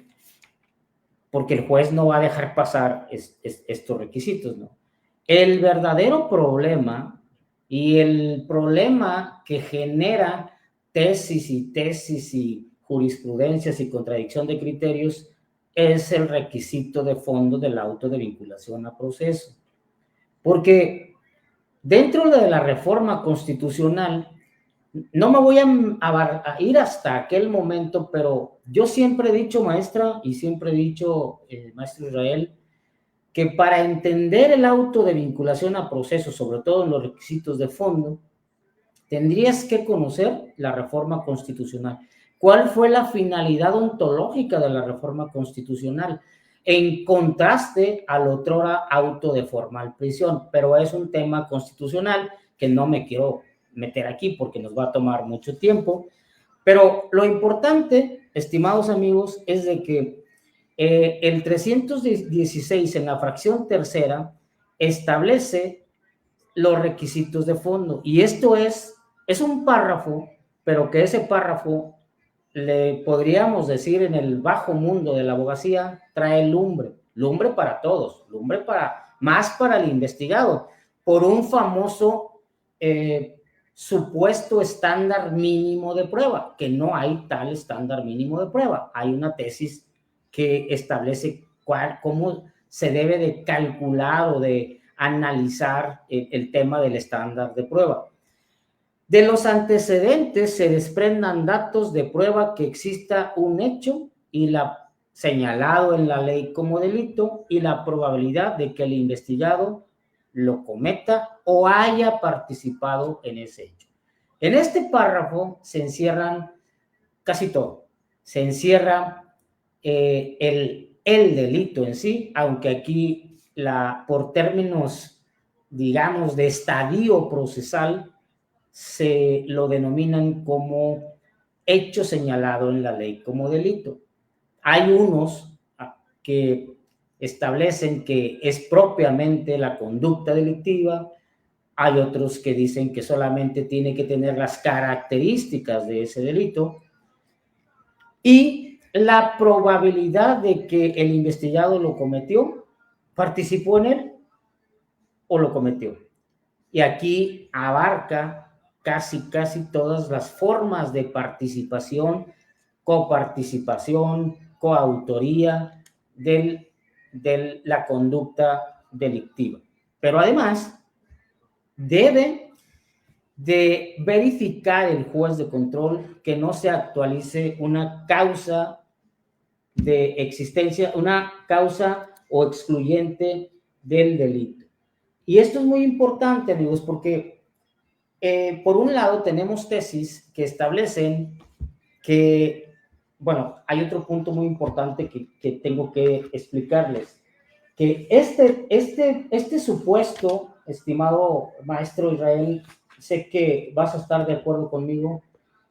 el juez no va a dejar pasar estos requisitos, ¿no? El verdadero problema, y el problema que genera tesis y jurisprudencias y contradicción de criterios, es el requisito de fondo del auto de vinculación a proceso. Porque dentro de la reforma constitucional, no me voy a ir hasta aquel momento, pero yo siempre he dicho, maestra, y siempre he dicho, maestro Israel, que para entender el auto de vinculación a proceso, sobre todo en los requisitos de fondo, tendrías que conocer la reforma constitucional. ¿Cuál fue la finalidad ontológica de la reforma constitucional? En contraste al otrora auto de formal prisión, pero es un tema constitucional que no me quiero meter aquí porque nos va a tomar mucho tiempo. Pero lo importante, estimados amigos, es de que el 316 en la fracción tercera establece los requisitos de fondo, y esto es un párrafo, pero que ese párrafo, le podríamos decir, en el bajo mundo de la abogacía, trae lumbre para todos, más para el investigado, por un famoso supuesto estándar mínimo de prueba, que no hay tal estándar mínimo de prueba. Hay una tesis que establece cómo se debe de calcular o de analizar el tema del estándar de prueba. De los antecedentes se desprendan datos de prueba que exista un hecho señalado en la ley como delito, y la probabilidad de que el investigado lo cometa o haya participado en ese hecho. En este párrafo se encierran casi todo. Se encierra el delito en sí, aunque aquí por términos, digamos, de estadio procesal, se lo denominan como hecho señalado en la ley como delito. Hay unos que establecen que es propiamente la conducta delictiva, hay otros que dicen que solamente tiene que tener las características de ese delito, y la probabilidad de que el investigado lo cometió, participó en él o lo cometió. Y aquí abarca casi todas las formas de participación, coparticipación, coautoría de la conducta delictiva. Pero además debe de verificar el juez de control que no se actualice una causa de existencia, una causa o excluyente del delito. Y esto es muy importante, amigos, porque por un lado tenemos tesis que establecen que, bueno, hay otro punto muy importante que tengo que explicarles, que este supuesto, estimado maestro Israel, sé que vas a estar de acuerdo conmigo,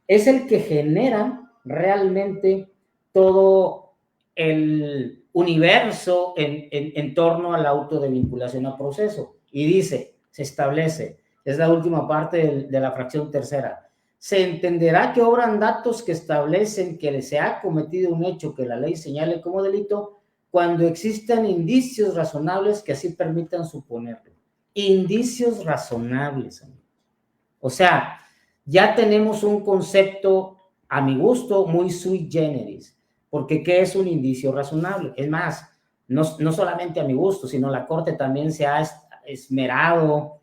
es el que genera realmente todo el universo en torno al auto de vinculación a proceso. Y dice, se establece, es la última parte de la fracción tercera: se entenderá que obran datos que establecen que se ha cometido un hecho que la ley señale como delito cuando existan indicios razonables que así permitan suponerlo. Indicios razonables, amigos. O sea, ya tenemos un concepto, a mi gusto, muy sui generis, porque ¿qué es un indicio razonable? Es más, no solamente a mi gusto, sino la Corte también se ha esmerado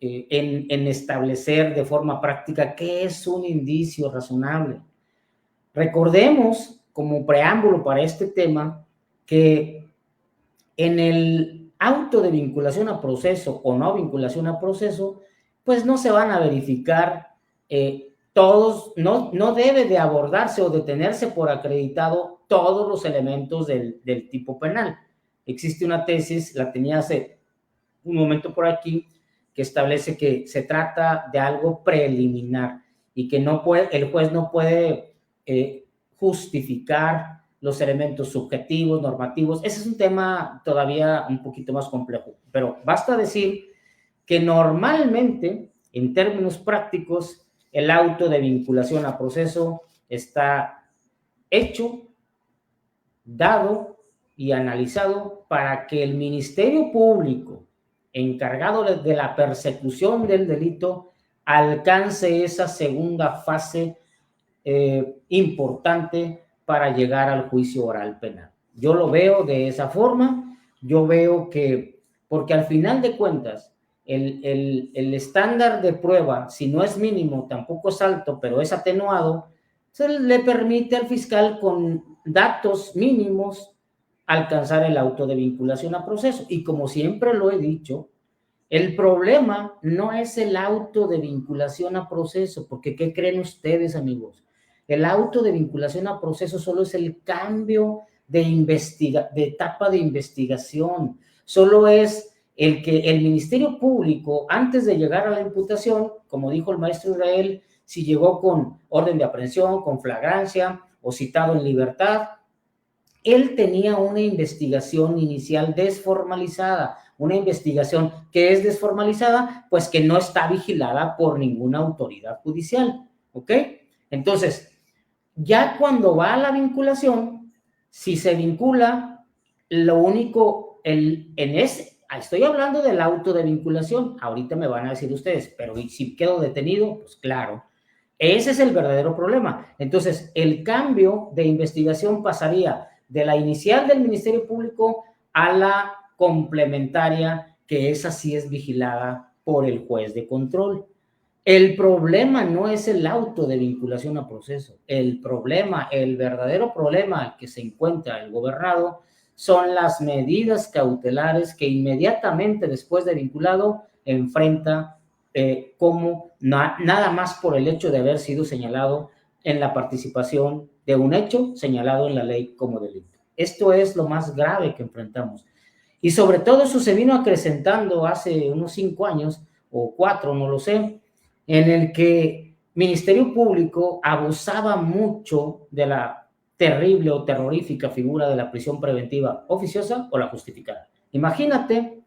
en establecer de forma práctica qué es un indicio razonable. Recordemos, como preámbulo para este tema, que en el auto de vinculación a proceso o no vinculación a proceso, pues no se van a verificar todos, no debe de abordarse o de tenerse por acreditado todos los elementos del tipo penal. Existe una tesis, la tenía hace un momento por aquí, que establece que se trata de algo preliminar y que el juez no puede justificar los elementos subjetivos, normativos. Ese es un tema todavía un poquito más complejo, pero basta decir que normalmente, en términos prácticos, el auto de vinculación a proceso está hecho, dado y analizado para que el Ministerio Público, encargado de la persecución del delito, alcance esa segunda fase importante para llegar al juicio oral penal. Yo lo veo de esa forma. Yo veo que, porque al final de cuentas, el estándar de prueba, si no es mínimo, tampoco es alto, pero es atenuado, se le permite al fiscal con datos mínimos alcanzar el auto de vinculación a proceso. Y como siempre lo he dicho, el problema no es el auto de vinculación a proceso, porque ¿qué creen ustedes, amigos? El auto de vinculación a proceso solo es el cambio de etapa de investigación, solo es el que el Ministerio Público, antes de llegar a la imputación, como dijo el maestro Israel, si llegó con orden de aprehensión, con flagrancia o citado en libertad, él tenía una investigación inicial desformalizada, una investigación que es desformalizada, pues que no está vigilada por ninguna autoridad judicial, ¿ok? Entonces, ya cuando va a la vinculación, si se vincula, lo único, estoy hablando del auto de vinculación, ahorita me van a decir ustedes, pero si quedo detenido, pues claro, ese es el verdadero problema. Entonces, el cambio de investigación pasaría de la inicial del Ministerio Público a la complementaria, que esa sí es vigilada por el juez de control. El problema no es el auto de vinculación a proceso. El verdadero problema al que se encuentra el gobernado son las medidas cautelares que inmediatamente después de vinculado enfrenta como nada más por el hecho de haber sido señalado en la participación de un hecho señalado en la ley como delito. Esto es lo más grave que enfrentamos. Y sobre todo eso se vino acrecentando hace unos 5 años o 4, no lo sé, en el que Ministerio Público abusaba mucho de la terrible o terrorífica figura de la prisión preventiva oficiosa o la justificada. Imagínate,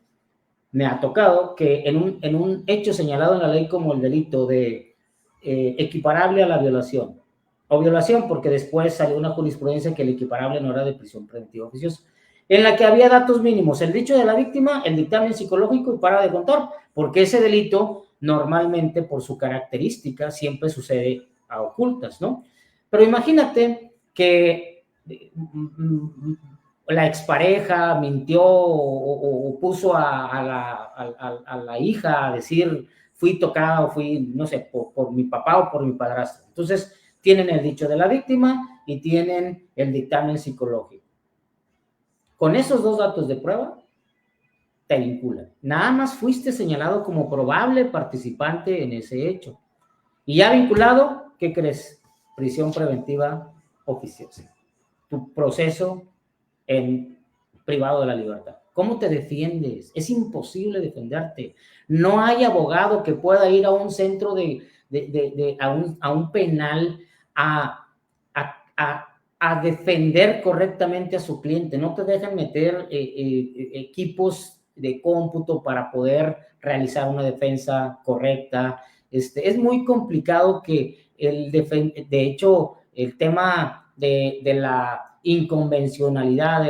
me ha tocado que en un hecho señalado en la ley como el delito de equiparable a la violación, o violación porque después salió una jurisprudencia que el equiparable no era de prisión preventiva oficiosa, en la que había datos mínimos, el dicho de la víctima, el dictamen psicológico y para de contar, porque ese delito normalmente por su característica siempre sucede a ocultas, ¿no? Pero imagínate que la expareja mintió o puso a la hija a decir fui tocada o fui, no sé, por mi papá o por mi padrastro. Entonces, tienen el dicho de la víctima y tienen el dictamen psicológico. Con esos 2 datos de prueba, te vinculan. Nada más fuiste señalado como probable participante en ese hecho. Y ya vinculado, ¿qué crees? Prisión preventiva oficiosa. Tu proceso en privado de la libertad. ¿Cómo te defiendes? Es imposible defenderte. No hay abogado que pueda ir a un centro a un penal a defender correctamente a su cliente. No te dejan meter equipos de cómputo para poder realizar una defensa correcta. Es muy complicado que de hecho, el tema de la inconvencionalidad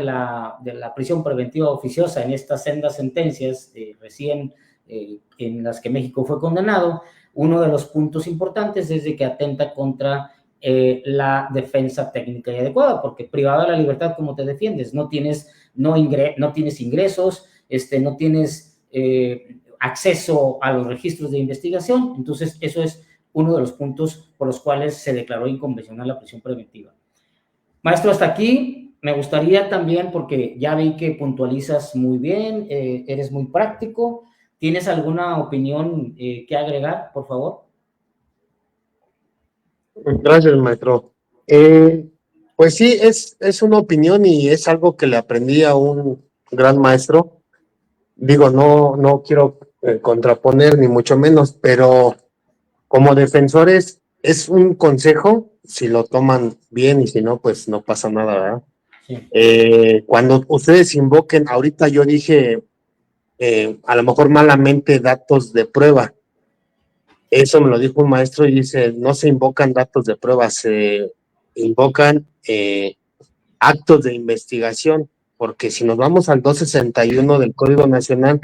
de la prisión preventiva oficiosa en estas sendas sentencias recién en las que México fue condenado, uno de los puntos importantes es de que atenta contra la defensa técnica y adecuada, porque privado de la libertad, ¿cómo te defiendes? No tienes ingresos, no tienes acceso a los registros de investigación. Entonces, eso es uno de los puntos por los cuales se declaró inconvencional la prisión preventiva. Maestro, hasta aquí me gustaría también, porque ya vi que puntualizas muy bien, eres muy práctico. ¿Tienes alguna opinión que agregar, por favor? Gracias, maestro. Pues sí, es una opinión y es algo que le aprendí a un gran maestro. Digo, no quiero contraponer, ni mucho menos, pero como defensores es un consejo, si lo toman bien y si no, pues no pasa nada, ¿verdad? Sí. Cuando ustedes invoquen, ahorita yo dije, a lo mejor malamente, datos de prueba. Eso me lo dijo un maestro y dice, no se invocan datos de prueba, se invocan actos de investigación, porque si nos vamos al 261 del Código Nacional,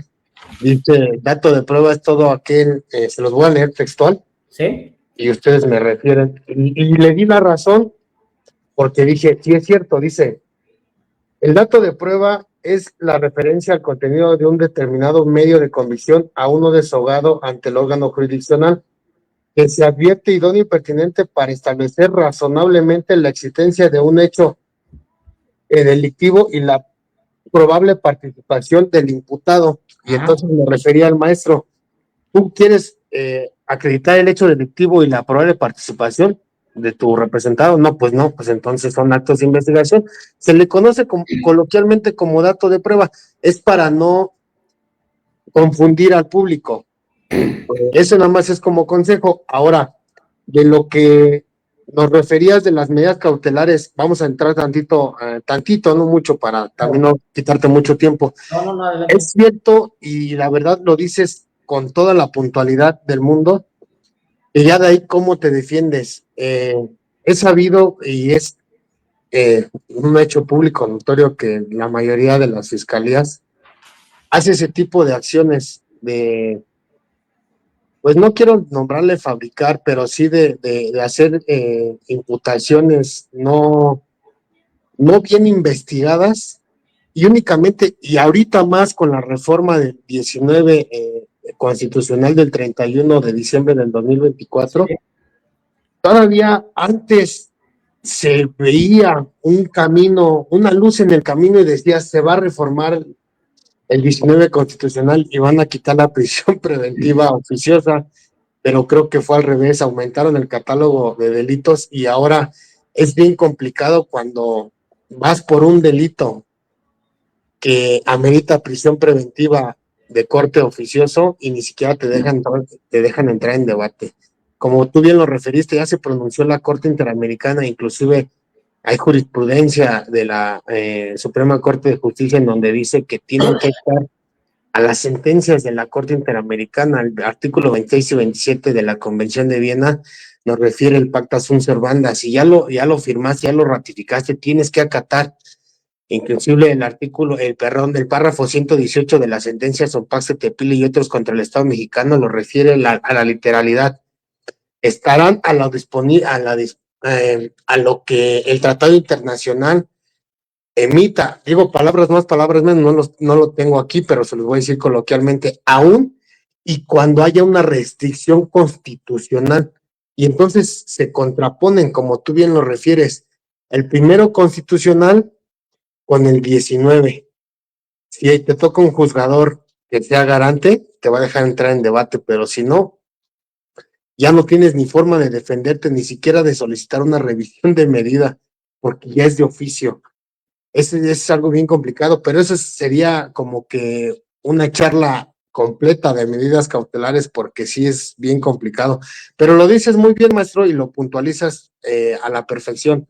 dice, dato de prueba es todo aquel, se los voy a leer textual, ¿Sí? y ustedes me refieren, y le di la razón, porque dije, sí es cierto, dice, el dato de prueba es la referencia al contenido de un determinado medio de convicción a uno desahogado ante el órgano jurisdiccional, que se advierte idóneo y pertinente para establecer razonablemente la existencia de un hecho delictivo y la probable participación del imputado. Y entonces me refería al maestro, ¿tú quieres acreditar el hecho delictivo y la probable participación de tu representado? No, pues entonces son actos de investigación. Se le conoce coloquialmente como dato de prueba. Es para no confundir al público. Eso nada más es como consejo. Ahora, de lo que nos referías de las medidas cautelares, vamos a entrar tantito, no mucho, para también no quitarte mucho tiempo. No, adelante. Es cierto, y la verdad lo dices con toda la puntualidad del mundo, y ya de ahí cómo te defiendes. Es sabido y es un hecho público notorio que la mayoría de las fiscalías hace ese tipo de acciones de, pues no quiero nombrarle fabricar, pero sí de hacer imputaciones no bien investigadas y únicamente, y ahorita más con la reforma del 19 constitucional del 31 de diciembre del 2024, todavía antes se veía un camino, una luz en el camino y decía, se va a reformar el 19 constitucional y van a quitar la prisión preventiva oficiosa, pero creo que fue al revés, aumentaron el catálogo de delitos y ahora es bien complicado cuando vas por un delito que amerita prisión preventiva de corte oficioso y ni siquiera te dejan entrar en debate. Como tú bien lo referiste, ya se pronunció la Corte Interamericana, inclusive hay jurisprudencia de la Suprema Corte de Justicia en donde dice que tienen que estar a las sentencias de la Corte Interamericana, el artículo 26 y 27 de la Convención de Viena nos refiere el Pacta Sunt Servanda. Si ya lo firmaste, ya lo ratificaste, tienes que acatar. Inclusive del párrafo 118 de la sentencia Sopax Tepili y otros contra el Estado mexicano lo refiere a la literalidad. Estarán a lo que el Tratado Internacional emita, digo palabras más, palabras menos, no lo tengo aquí, pero se los voy a decir coloquialmente, aún y cuando haya una restricción constitucional. Y entonces se contraponen, como tú bien lo refieres, el primero constitucional con el 19. Si te toca un juzgador que sea garante, te va a dejar entrar en debate, pero si no, ya no tienes ni forma de defenderte, ni siquiera de solicitar una revisión de medida, porque ya es de oficio. Ese es algo bien complicado, pero eso sería como que una charla completa de medidas cautelares, porque sí es bien complicado. Pero lo dices muy bien, maestro, y lo puntualizas a la perfección.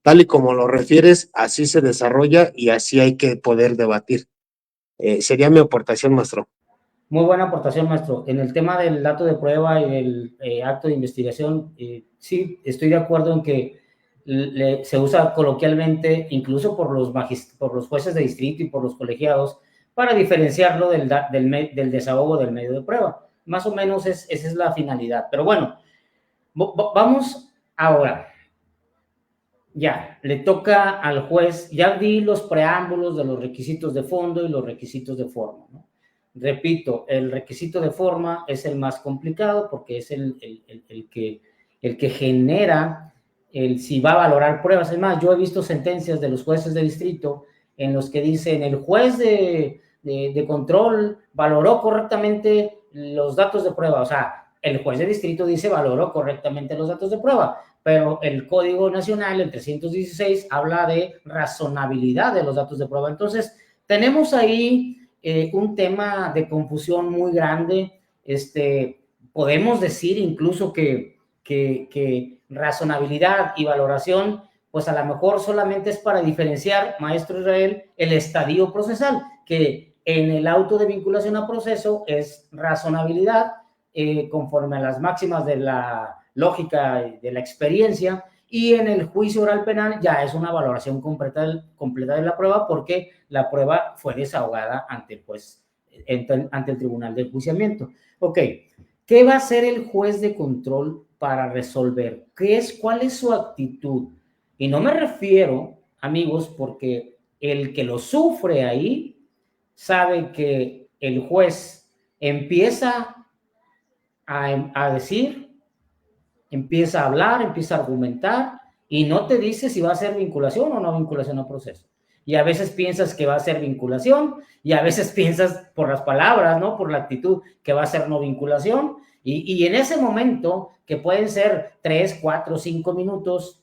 Tal y como lo refieres, así se desarrolla y así hay que poder debatir. Sería mi aportación, maestro. Muy buena aportación, maestro. En el tema del dato de prueba y del acto de investigación, sí, estoy de acuerdo en que se usa coloquialmente, incluso por los jueces de distrito y por los colegiados, para diferenciarlo del desahogo del medio de prueba. Más o menos esa es la finalidad. Pero bueno, vamos ahora. Ya, le toca al juez, ya di los preámbulos de los requisitos de fondo y los requisitos de forma, ¿no? Repito, el requisito de forma es el más complicado porque es el que genera si va a valorar pruebas. Es más, yo he visto sentencias de los jueces de distrito en los que dicen el juez de control valoró correctamente los datos de prueba. O sea, el juez de distrito dice valoró correctamente los datos de prueba, pero el Código Nacional, el 316, habla de razonabilidad de los datos de prueba. Entonces, tenemos ahí un tema de confusión muy grande. Podemos decir incluso que razonabilidad y valoración, pues a lo mejor solamente es para diferenciar, maestro Israel, el estadio procesal, que en el auto de vinculación a proceso es razonabilidad, conforme a las máximas de la lógica y de la experiencia, y en el juicio oral penal ya es una valoración completa de la prueba, porque la prueba fue desahogada ante el juez, ante el tribunal de enjuiciamiento. Ok, ¿qué va a hacer el juez de control para resolver? ¿Cuál es su actitud? Y no me refiero, amigos, porque el que lo sufre ahí sabe que el juez empieza a decir, empieza a hablar, empieza a argumentar, y no te dice si va a ser vinculación o no vinculación a proceso. Y a veces piensas que va a ser vinculación, y a veces piensas por las palabras, ¿no? Por la actitud, que va a ser no vinculación, y en ese momento, que pueden ser 3, 4, 5 minutos,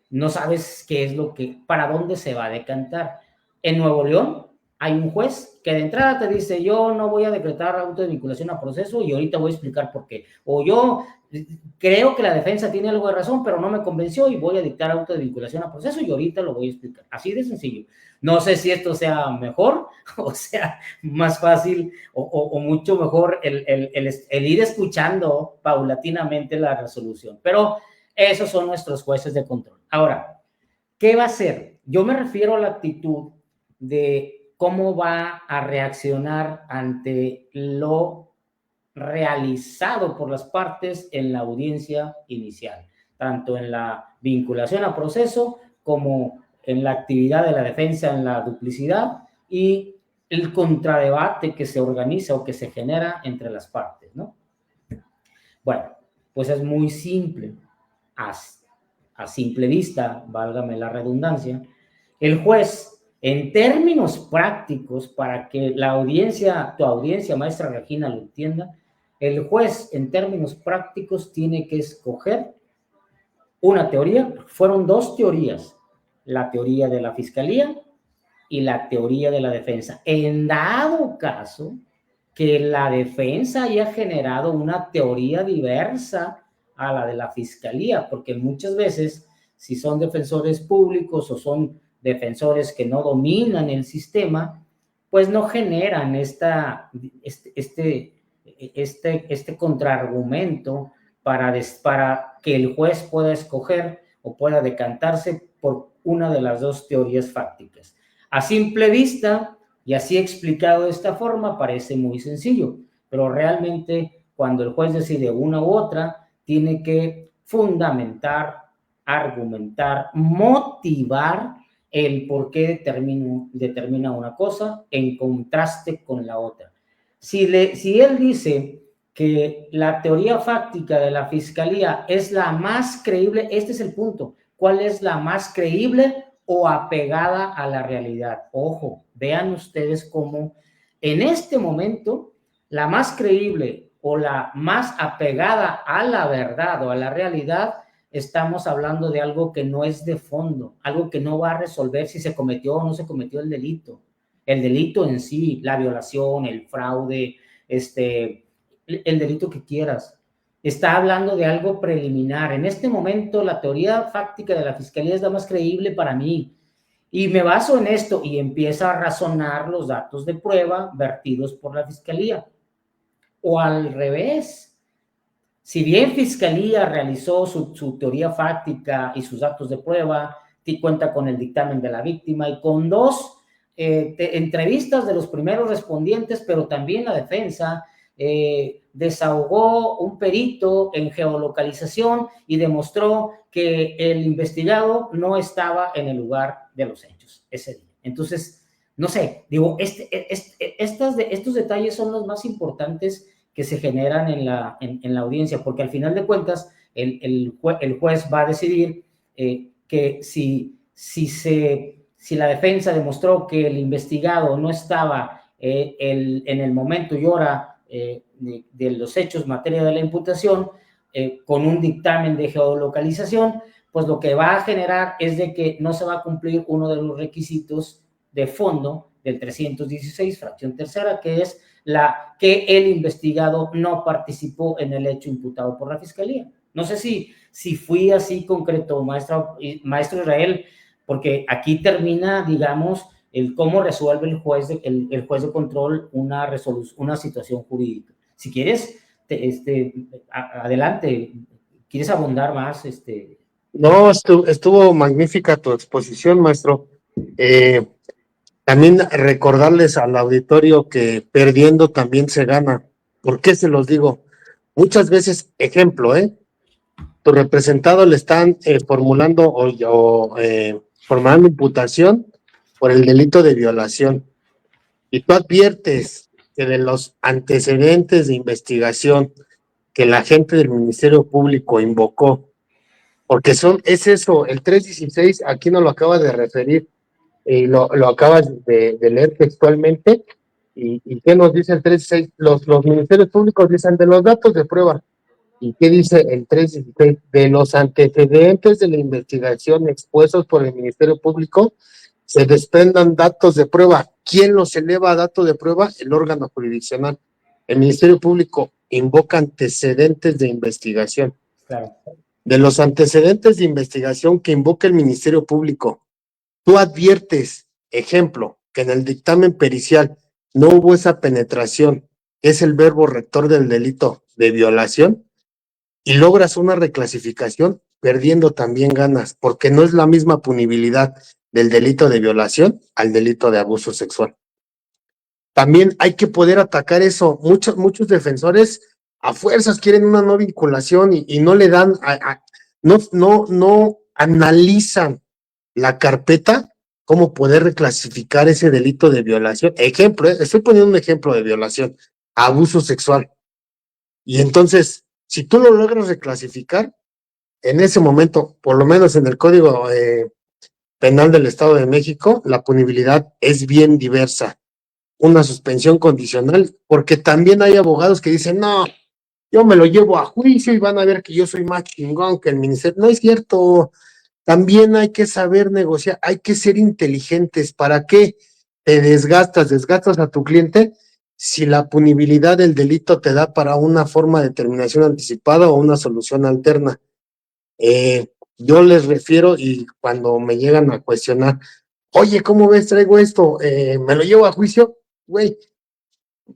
no sabes qué es para dónde se va a decantar. En Nuevo León hay un juez que de entrada te dice, yo no voy a decretar auto de vinculación a proceso y ahorita voy a explicar por qué. O yo creo que la defensa tiene algo de razón, pero no me convenció y voy a dictar auto de vinculación a proceso y ahorita lo voy a explicar. Así de sencillo. No sé si esto sea mejor, o sea, más fácil, o mucho mejor el ir escuchando paulatinamente la resolución. Pero esos son nuestros jueces de control. Ahora, ¿qué va a hacer? Yo me refiero a la actitud de cómo va a reaccionar ante lo realizado por las partes en la audiencia inicial, tanto en la vinculación a proceso como en la actividad de la defensa en la duplicidad y el contradebate que se organiza o que se genera entre las partes, ¿no? Bueno, pues es muy simple. A simple vista, válgame la redundancia, el juez, en términos prácticos, para que tu audiencia, maestra Regina, lo entienda, el juez, en términos prácticos, tiene que escoger una teoría. Fueron 2 teorías, la teoría de la fiscalía y la teoría de la defensa. En dado caso que la defensa haya generado una teoría diversa a la de la fiscalía, porque muchas veces, si son defensores públicos o son defensores que no dominan el sistema, pues no generan este contraargumento para que el juez pueda escoger o pueda decantarse por una de las 2 teorías fácticas. A simple vista, y así explicado de esta forma, parece muy sencillo, pero realmente cuando el juez decide una u otra, tiene que fundamentar, argumentar, motivar el por qué determina una cosa en contraste con la otra. Si él dice que la teoría fáctica de la fiscalía es la más creíble, este es el punto. ¿Cuál es la más creíble o apegada a la realidad? Ojo, vean ustedes cómo en este momento la más creíble o la más apegada a la verdad o a la realidad, estamos hablando de algo que no es de fondo, algo que no va a resolver si se cometió o no se cometió el delito. El delito en sí, la violación, el fraude, el delito que quieras. Está hablando de algo preliminar. En este momento, la teoría fáctica de la fiscalía es la más creíble para mí. Y me baso en esto y empiezo a razonar los datos de prueba vertidos por la fiscalía. O al revés. Si bien fiscalía realizó su teoría fáctica y sus datos de prueba, cuenta con el dictamen de la víctima y con 2 entrevistas de los primeros respondientes, pero también la defensa desahogó un perito en geolocalización y demostró que el investigado no estaba en el lugar de los hechos ese día. Entonces, no sé, digo, estos detalles son los más importantes que se generan en la audiencia, porque al final de cuentas el juez va a decidir que si la defensa demostró que el investigado no estaba en el momento y hora de los hechos en materia de la imputación, con un dictamen de geolocalización, pues lo que va a generar es de que no se va a cumplir uno de los requisitos de fondo del 316, fracción tercera, que es la que el investigado no participó en el hecho imputado por la Fiscalía. No sé si fui así concreto, maestro Israel, porque aquí termina, digamos, el cómo resuelve el juez de control una situación jurídica. Si quieres, adelante, ¿quieres abundar más? No, estuvo magnífica tu exposición, maestro. También recordarles al auditorio que perdiendo también se gana. ¿Por qué se los digo? Muchas veces, ejemplo, tu representado le están formulando formulando imputación por el delito de violación. Y tú adviertes que de los antecedentes de investigación que la gente del Ministerio Público invocó, porque es eso, el 316, aquí no lo acaba de referir, y lo acabas de leer textualmente, y ¿qué nos dice el 316? Los ministerios públicos dicen de los datos de prueba. ¿Y qué dice el 316? De los antecedentes de la investigación expuestos por el Ministerio Público, se desprendan datos de prueba. ¿Quién los eleva a datos de prueba? El órgano jurisdiccional. El Ministerio Público invoca antecedentes de investigación. Claro. De los antecedentes de investigación que invoca el Ministerio Público, tú adviertes, ejemplo, que en el dictamen pericial no hubo esa penetración, que es el verbo rector del delito de violación, y logras una reclasificación, perdiendo también ganas, porque no es la misma punibilidad del delito de violación al delito de abuso sexual. También hay que poder atacar eso. Muchos defensores a fuerzas quieren una no vinculación y no le dan, no analizan la carpeta, cómo poder reclasificar ese delito de violación. Ejemplo, estoy poniendo un ejemplo de violación, abuso sexual. Y entonces, si tú lo logras reclasificar, en ese momento, por lo menos en el Código Penal del Estado de México, la punibilidad es bien diversa. Una suspensión condicional, porque también hay abogados que dicen, no, yo me lo llevo a juicio y van a ver que yo soy más chingón que el ministerio. No es cierto. También hay que saber negociar, hay que ser inteligentes. ¿Para qué te desgastas a tu cliente si la punibilidad del delito te da para una forma de terminación anticipada o una solución alterna? Yo les refiero, y cuando me llegan a cuestionar, oye, ¿cómo ves? Traigo esto, ¿me lo llevo a juicio? Güey,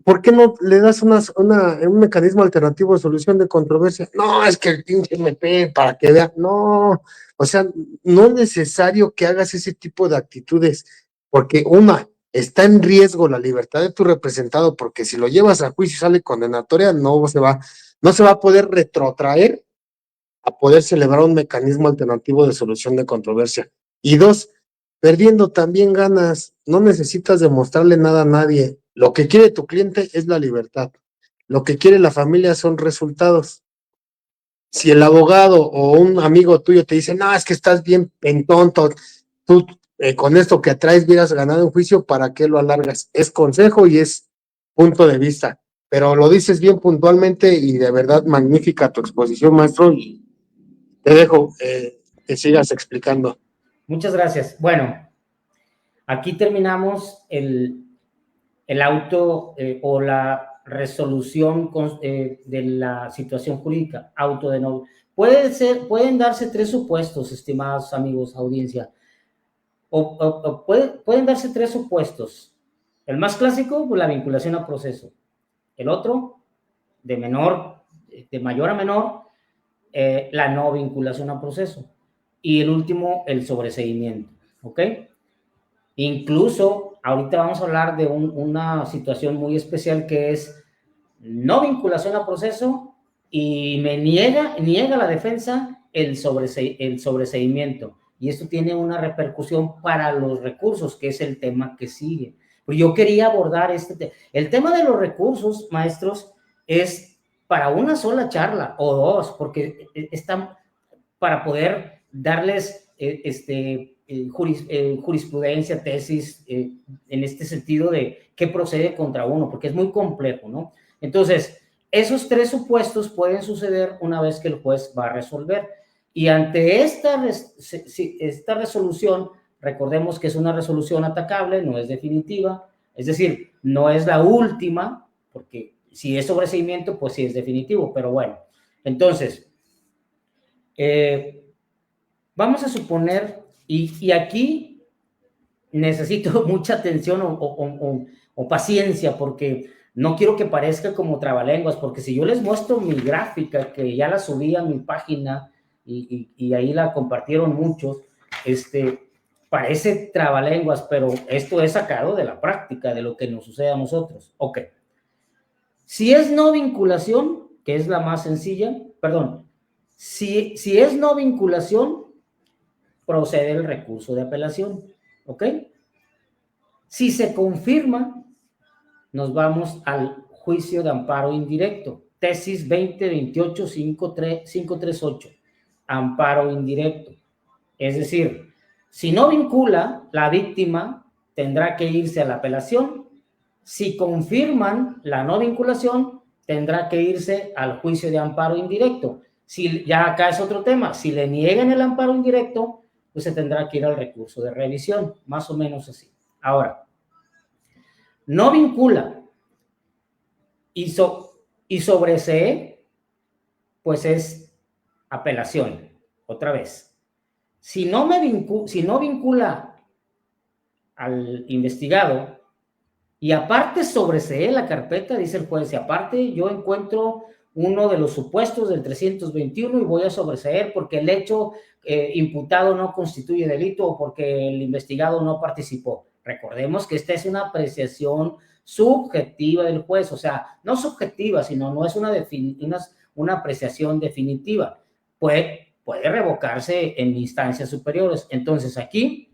¿por qué no le das un mecanismo alternativo de solución de controversia? No, es que el pinche MP, para que vea, no, o sea, no es necesario que hagas ese tipo de actitudes, porque está en riesgo la libertad de tu representado, porque si lo llevas a juicio y sale condenatoria, no se va a poder retrotraer a poder celebrar un mecanismo alternativo de solución de controversia. Y dos, perdiendo también ganas, no necesitas demostrarle nada a nadie. Lo que quiere tu cliente es la libertad. Lo que quiere la familia son resultados. Si el abogado o un amigo tuyo te dice, no, es que estás bien tonto, tú con esto que traes hubieras ganado un juicio, ¿para qué lo alargas? Es consejo y es punto de vista, pero lo dices bien puntualmente y de verdad magnífica tu exposición, maestro, y te dejo que sigas explicando. Muchas gracias. Bueno, aquí terminamos el auto o la resolución de la situación jurídica, auto de no. Pueden darse tres supuestos, estimados amigos, audiencia. Pueden darse tres supuestos. El más clásico, pues, la vinculación a proceso. El otro, de mayor a menor, la no vinculación a proceso. Y el último, el sobreseimiento. ¿Ok? Incluso, ahorita vamos a hablar de una situación muy especial que es no vinculación a proceso y me niega la defensa el sobreseimiento. Y esto tiene una repercusión para los recursos, que es el tema que sigue. Pues yo quería abordar el tema de los recursos, maestros, es para una sola charla o dos, porque están para poder darles jurisprudencia, tesis, en este sentido de qué procede contra uno, porque es muy complejo, ¿no? Entonces, esos tres supuestos pueden suceder una vez que el juez va a resolver. Y ante esta resolución, recordemos que es una resolución atacable, no es definitiva, es decir, no es la última, porque si es sobreseimiento, pues sí es definitivo, pero bueno. Entonces, vamos a suponer, y aquí necesito mucha atención o paciencia, porque no quiero que parezca como trabalenguas, porque si yo les muestro mi gráfica, que ya la subí a mi página, y ahí la compartieron muchos, parece trabalenguas, pero esto es sacado de la práctica, de lo que nos sucede a nosotros. Ok. Si es no vinculación, que es la más sencilla, perdón, si es no vinculación, procede el recurso de apelación, ¿ok? Si se confirma, nos vamos al juicio de amparo indirecto, tesis 2028-538, amparo indirecto. Es decir, si no vincula, la víctima tendrá que irse a la apelación. Si confirman la no vinculación, tendrá que irse al juicio de amparo indirecto. Si ya acá es otro tema, si le niegan el amparo indirecto, pues se tendrá que ir al recurso de revisión, más o menos así. Ahora, no vincula y sobresee, pues es apelación, otra vez. Si no vincula al investigado y aparte sobresee la carpeta, dice el juez, y aparte yo encuentro uno de los supuestos del 321 y voy a sobreseer porque el hecho imputado no constituye delito o porque el investigado no participó. Recordemos que esta es una apreciación subjetiva del juez, o sea, no subjetiva, sino no es una apreciación definitiva. Puede revocarse en instancias superiores. Entonces aquí,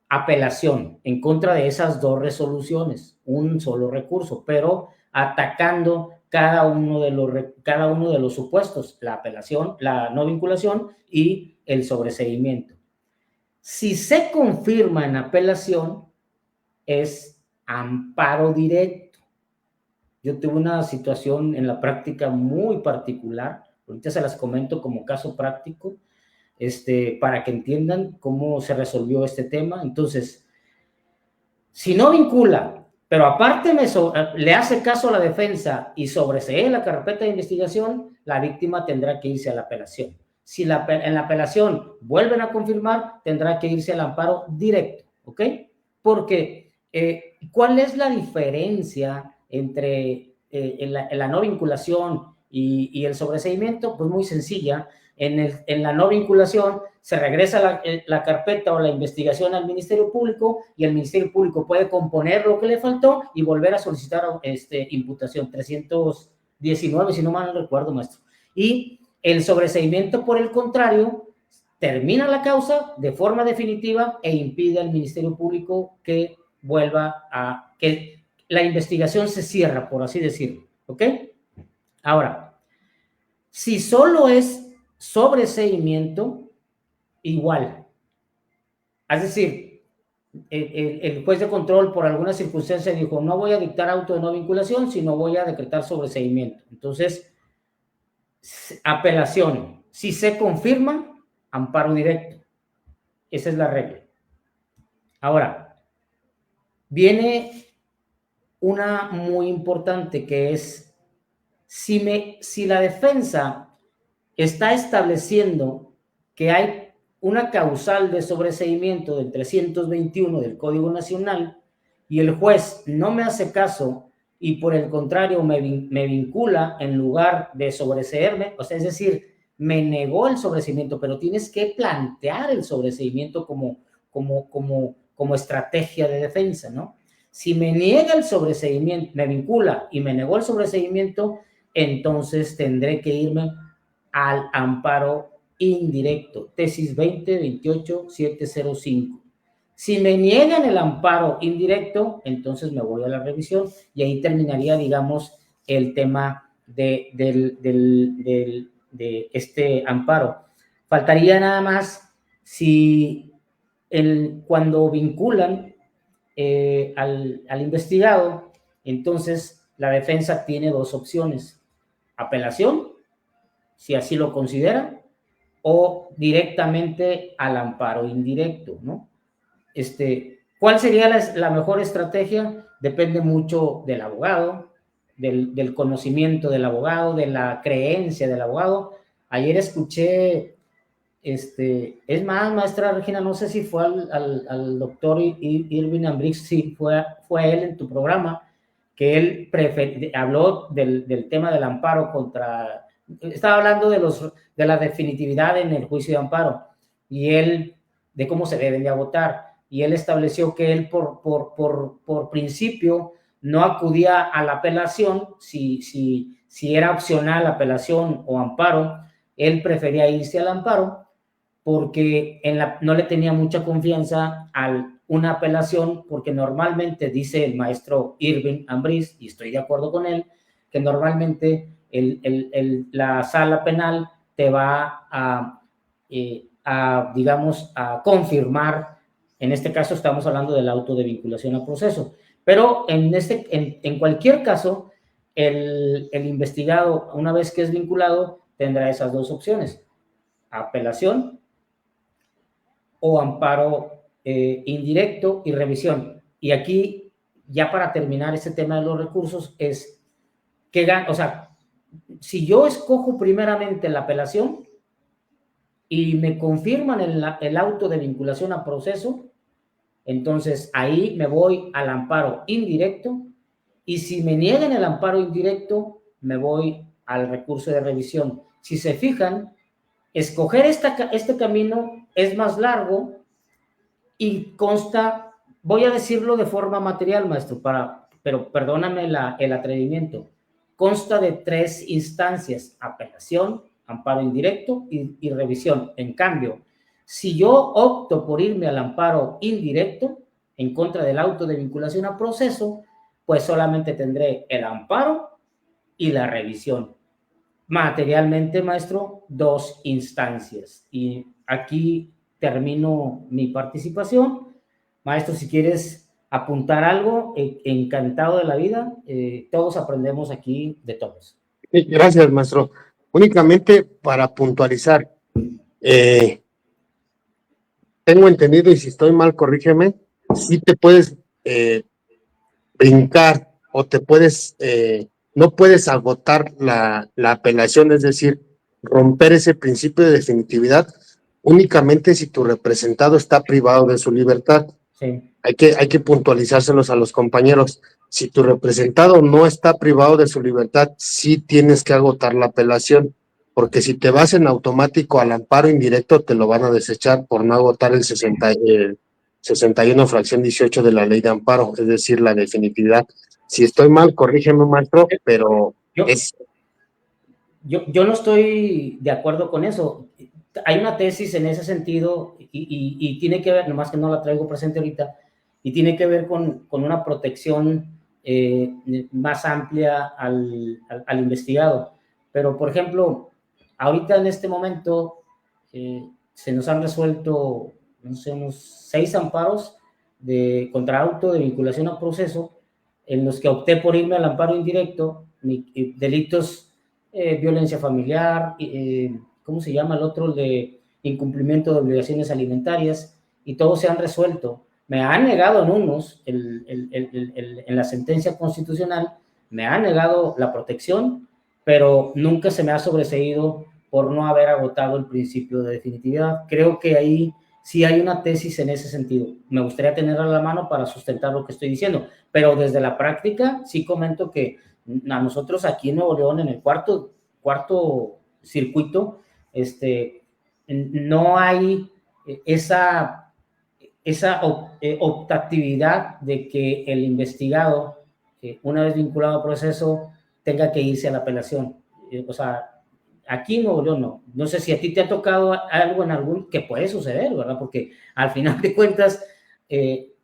apelación en contra de esas dos resoluciones, un solo recurso, pero atacando cada uno de los supuestos, la apelación, la no vinculación y el sobreseimiento. Si se confirma en apelación, es amparo directo. Yo tuve una situación en la práctica muy particular, ahorita se las comento como caso práctico, para que entiendan cómo se resolvió este tema. Entonces, si no vincula, pero aparte le hace caso a la defensa y sobresee la carpeta de investigación, la víctima tendrá que irse a la apelación. Si en la apelación vuelven a confirmar, tendrá que irse al amparo directo, ¿ok? Porque, ¿cuál es la diferencia entre la no vinculación y el sobreseimiento? Pues muy sencilla. En la no vinculación se regresa la carpeta o la investigación al Ministerio Público y el Ministerio Público puede componer lo que le faltó y volver a solicitar imputación 319, si no mal no recuerdo, maestro. Y el sobreseimiento, por el contrario, termina la causa de forma definitiva e impide al Ministerio Público que que la investigación se cierra, por así decirlo, ¿ok? Ahora, si solo es sobreseimiento, igual. Es decir, el juez de control por alguna circunstancia dijo, no voy a dictar auto de no vinculación, sino voy a decretar sobreseimiento. Entonces, apelación. Si se confirma, amparo directo. Esa es la regla. Ahora, viene una muy importante que es, si la defensa está estableciendo que hay una causal de sobreseimiento del 321 del Código Nacional y el juez no me hace caso y por el contrario me vincula en lugar de sobreseerme, o sea, es decir, me negó el sobreseimiento, pero tienes que plantear el sobreseimiento como estrategia de defensa, ¿no? Si me niega el sobreseimiento, me vincula y me negó el sobreseimiento, entonces tendré que irme al amparo indirecto, tesis 2028-705. Si me niegan el amparo indirecto, entonces me voy a la revisión y ahí terminaría, digamos, el tema de este amparo. Faltaría nada más si cuando vinculan al investigado, entonces la defensa tiene dos opciones: apelación, si así lo considera, o directamente al amparo indirecto, ¿no? ¿Cuál sería la mejor estrategia? Depende mucho del abogado, del conocimiento del abogado, de la creencia del abogado. Ayer escuché, es más, maestra Regina, no sé si fue al doctor Irving Ambrix, si fue él en tu programa, que él habló del tema del amparo contra, estaba hablando de la definitividad en el juicio de amparo, y él, de cómo se deben de agotar, y él estableció que él por principio no acudía a la apelación si era opcional apelación o amparo. Él prefería irse al amparo porque no le tenía mucha confianza a una apelación, porque normalmente, dice el maestro Irving Ambrís, y estoy de acuerdo con él, que normalmente la sala penal te va digamos, a confirmar. En este caso estamos hablando del auto de vinculación a proceso, pero en cualquier caso, el investigado, una vez que es vinculado, tendrá esas dos opciones: apelación o amparo indirecto y revisión. Y aquí, ya para terminar este tema de los recursos, es que, o sea, si yo escojo primeramente la apelación y me confirman el auto de vinculación a proceso, entonces ahí me voy al amparo indirecto, y si me niegan el amparo indirecto, me voy al recurso de revisión. Si se fijan, escoger este camino es más largo y consta, voy a decirlo de forma material, maestro, pero perdóname el atrevimiento, consta de 3 instancias: apelación, amparo indirecto y revisión. En cambio, si yo opto por irme al amparo indirecto en contra del auto de vinculación a proceso, pues solamente tendré el amparo y la revisión. Materialmente, maestro, 2 instancias. Y aquí termino mi participación. Maestro, si quieres apuntar algo, encantado de la vida. Todos aprendemos aquí de todos. Gracias, maestro. Únicamente para puntualizar, tengo entendido, y si estoy mal, corrígeme, si te puedes brincar o te puedes, no puedes agotar la apelación, es decir, romper ese principio de definitividad únicamente si tu representado está privado de su libertad. Sí. Hay que puntualizárselos a los compañeros. Si tu representado no está privado de su libertad, sí tienes que agotar la apelación, porque si te vas en automático al amparo indirecto, te lo van a desechar por no agotar el 61 fracción 18 de la ley de amparo, es decir, la definitividad. Si estoy mal, corrígeme, maestro, pero yo no estoy de acuerdo con eso. Hay una tesis en ese sentido y tiene que ver, nomás que no la traigo presente ahorita, y tiene que ver con una protección más amplia al investigado. Pero, por ejemplo, ahorita en este momento se nos han resuelto, no sé, unos 6 amparos contra auto de vinculación a proceso, en los que opté por irme al amparo indirecto, delitos, violencia familiar, ¿cómo se llama el otro? El de incumplimiento de obligaciones alimentarias, y todos se han resuelto. Me han negado en unos, en la sentencia constitucional, me han negado la protección, pero nunca se me ha sobreseído por no haber agotado el principio de definitividad. Creo que ahí sí hay una tesis en ese sentido. Me gustaría tenerla a la mano para sustentar lo que estoy diciendo, pero desde la práctica sí comento que a nosotros aquí en Nuevo León, en el cuarto circuito, no hay esa optatividad de que el investigado, una vez vinculado a proceso, tenga que irse a la apelación. O sea, aquí en Nuevo León no sé si a ti te ha tocado algo que puede suceder, ¿verdad? Porque al final de cuentas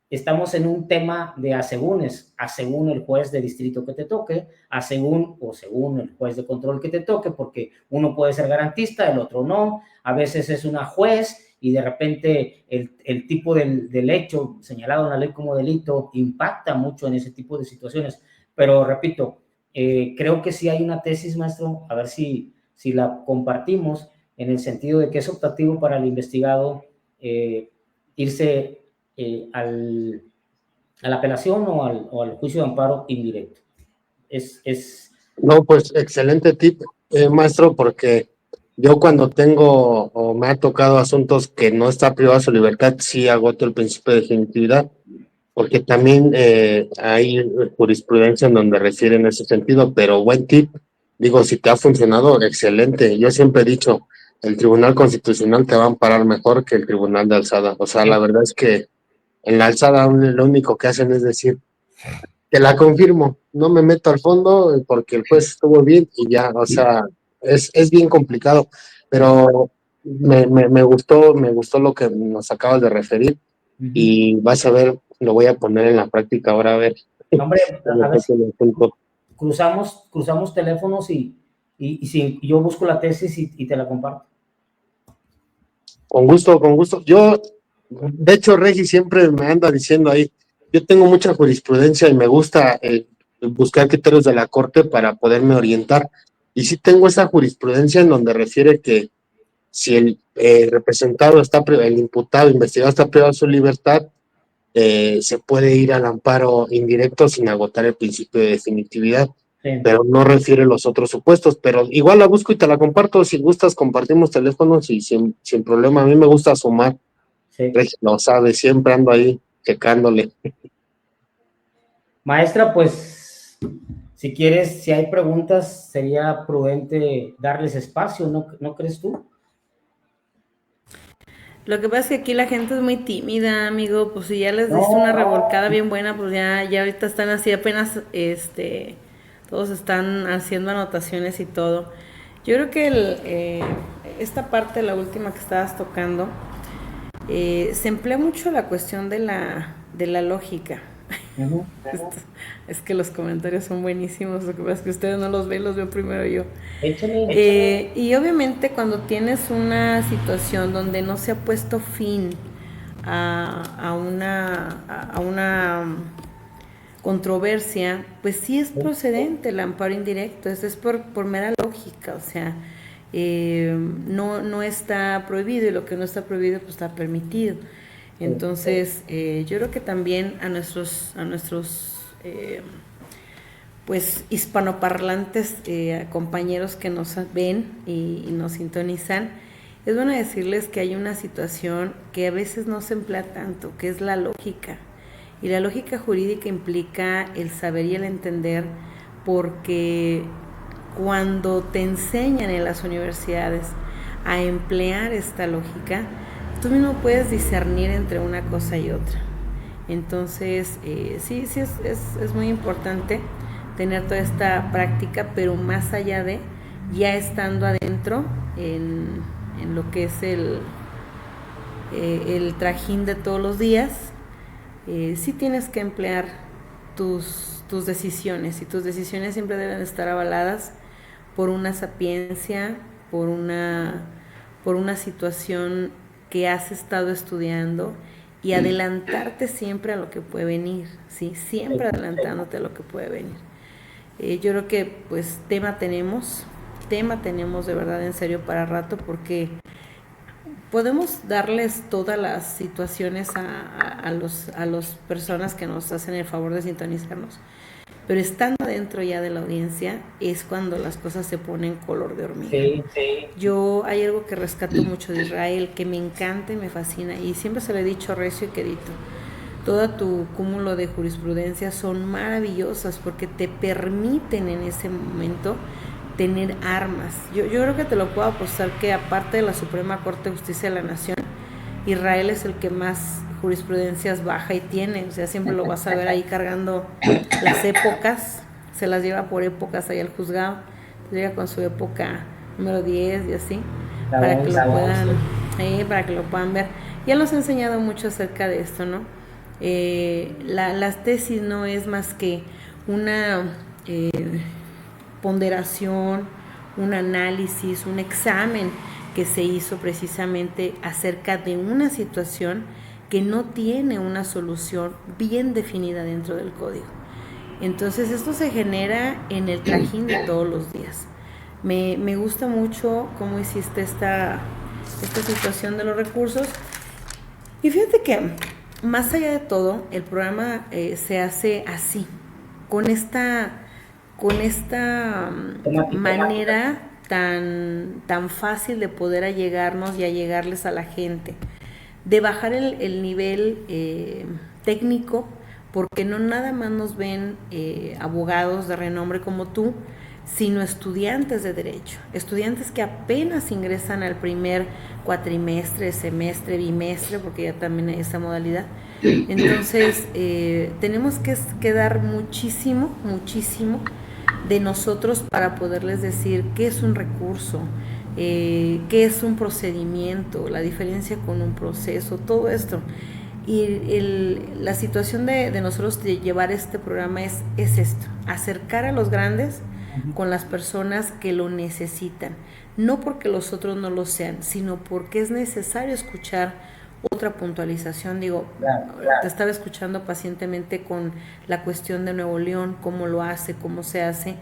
estamos en un tema de asegúnes, a según el juez de distrito que te toque, según el juez de control que te toque, porque uno puede ser garantista, el otro no. A veces es una juez y de repente el tipo del hecho señalado en la ley como delito impacta mucho en ese tipo de situaciones. Pero repito, creo que sí hay una tesis, maestro, a ver si la compartimos, en el sentido de que es optativo para el investigado irse a la apelación o al juicio de amparo indirecto. No, pues excelente tip, maestro, porque yo cuando tengo o me ha tocado asuntos que no está privada su libertad, sí agoto el principio de definitividad, porque también hay jurisprudencia en donde refiere en ese sentido, pero buen tip, digo, si te ha funcionado, excelente. Yo siempre he dicho, el Tribunal Constitucional te va a amparar mejor que el Tribunal de Alzada. O sea, la verdad es que en la alzada lo único que hacen es decir, te la confirmo, no me meto al fondo porque el juez estuvo bien y ya, o sea, es bien complicado, pero me gustó lo que nos acabas de referir y vas a ver, lo voy a poner en la práctica ahora a ver. Hombre, a ver si cruzamos teléfonos y si yo busco la tesis y te la comparto. Con gusto, con gusto. Yo, de hecho, Regi siempre me anda diciendo ahí, yo tengo mucha jurisprudencia y me gusta buscar criterios de la corte para poderme orientar. Y sí tengo esa jurisprudencia en donde refiere que si el representado está, el imputado, investigado está privado de su libertad, se puede ir al amparo indirecto sin agotar el principio de definitividad. Sí. Pero no refiere los otros supuestos, pero igual la busco y te la comparto, si gustas compartimos teléfonos y sin problema, a mí me gusta sumar, sí. Lo sabe, siempre ando ahí checándole. Maestra, pues si quieres, si hay preguntas, sería prudente darles espacio, ¿no crees tú? Lo que pasa es que aquí la gente es muy tímida, amigo, pues si ya les diste una revolcada bien buena, pues ya ahorita están así apenas, todos están haciendo anotaciones y todo. Yo creo que esta parte, la última que estabas tocando, se emplea mucho la cuestión de la lógica. Uh-huh. Es que los comentarios son buenísimos, lo que pasa es que ustedes no los ven, los veo primero yo. Échale. Y obviamente cuando tienes una situación donde no se ha puesto fin a una controversia, pues sí es procedente el amparo indirecto, eso es por mera lógica, o sea, no está prohibido y lo que no está prohibido pues está permitido. Entonces, yo creo que también a nuestros pues hispanoparlantes compañeros que nos ven y nos sintonizan, es bueno decirles que hay una situación que a veces no se emplea tanto, que es la lógica. Y la lógica jurídica implica el saber y el entender, porque cuando te enseñan en las universidades a emplear esta lógica, tú mismo puedes discernir entre una cosa y otra. Entonces, sí es muy importante tener toda esta práctica, pero más allá de, ya estando adentro en lo que es el trajín de todos los días, sí tienes que emplear tus decisiones, y tus decisiones siempre deben estar avaladas por una sapiencia, por una situación que has estado estudiando, y adelantarte siempre a lo que puede venir, ¿sí? Siempre adelantándote a lo que puede venir. Yo creo que pues tema tenemos de verdad en serio para rato, porque podemos darles todas las situaciones a las personas que nos hacen el favor de sintonizarnos, pero estando dentro ya de la audiencia es cuando las cosas se ponen color de hormiga. Sí. Yo hay algo que rescato mucho de Israel, que me encanta y me fascina, y siempre se lo he dicho recio y querido: todo tu cúmulo de jurisprudencia son maravillosas porque te permiten en ese momento tener armas. Yo creo que te lo puedo apostar que aparte de la Suprema Corte de Justicia de la Nación, Israel es el que más jurisprudencias baja y tiene, o sea, siempre lo vas a ver ahí cargando las épocas, se las lleva por épocas ahí al juzgado, llega con su época número 10 y así, para que lo puedan ver. Ya nos ha enseñado mucho acerca de esto, ¿no? Las tesis no es más que una ponderación, un análisis, un examen que se hizo precisamente acerca de una situación que no tiene una solución bien definida dentro del código. Entonces esto se genera en el trajín de todos los días. Me gusta mucho cómo hiciste esta situación de los recursos, y fíjate que más allá de todo, el programa se hace así, con esta, con esta manera tan fácil de poder allegarnos y allegarles a la gente, de bajar el nivel técnico, porque no nada más nos ven abogados de renombre como tú, sino estudiantes de derecho, estudiantes que apenas ingresan al primer cuatrimestre, semestre, bimestre, porque ya también hay esa modalidad. Entonces, tenemos que dar muchísimo, muchísimo de nosotros para poderles decir qué es un recurso, qué es un procedimiento, la diferencia con un proceso, todo esto. Y la situación de nosotros de llevar este programa es esto, acercar a los grandes con las personas que lo necesitan, no porque los otros no lo sean, sino porque es necesario escuchar otra puntualización. Digo, te estaba escuchando pacientemente con la cuestión de Nuevo León, cómo lo hace, cómo se hace,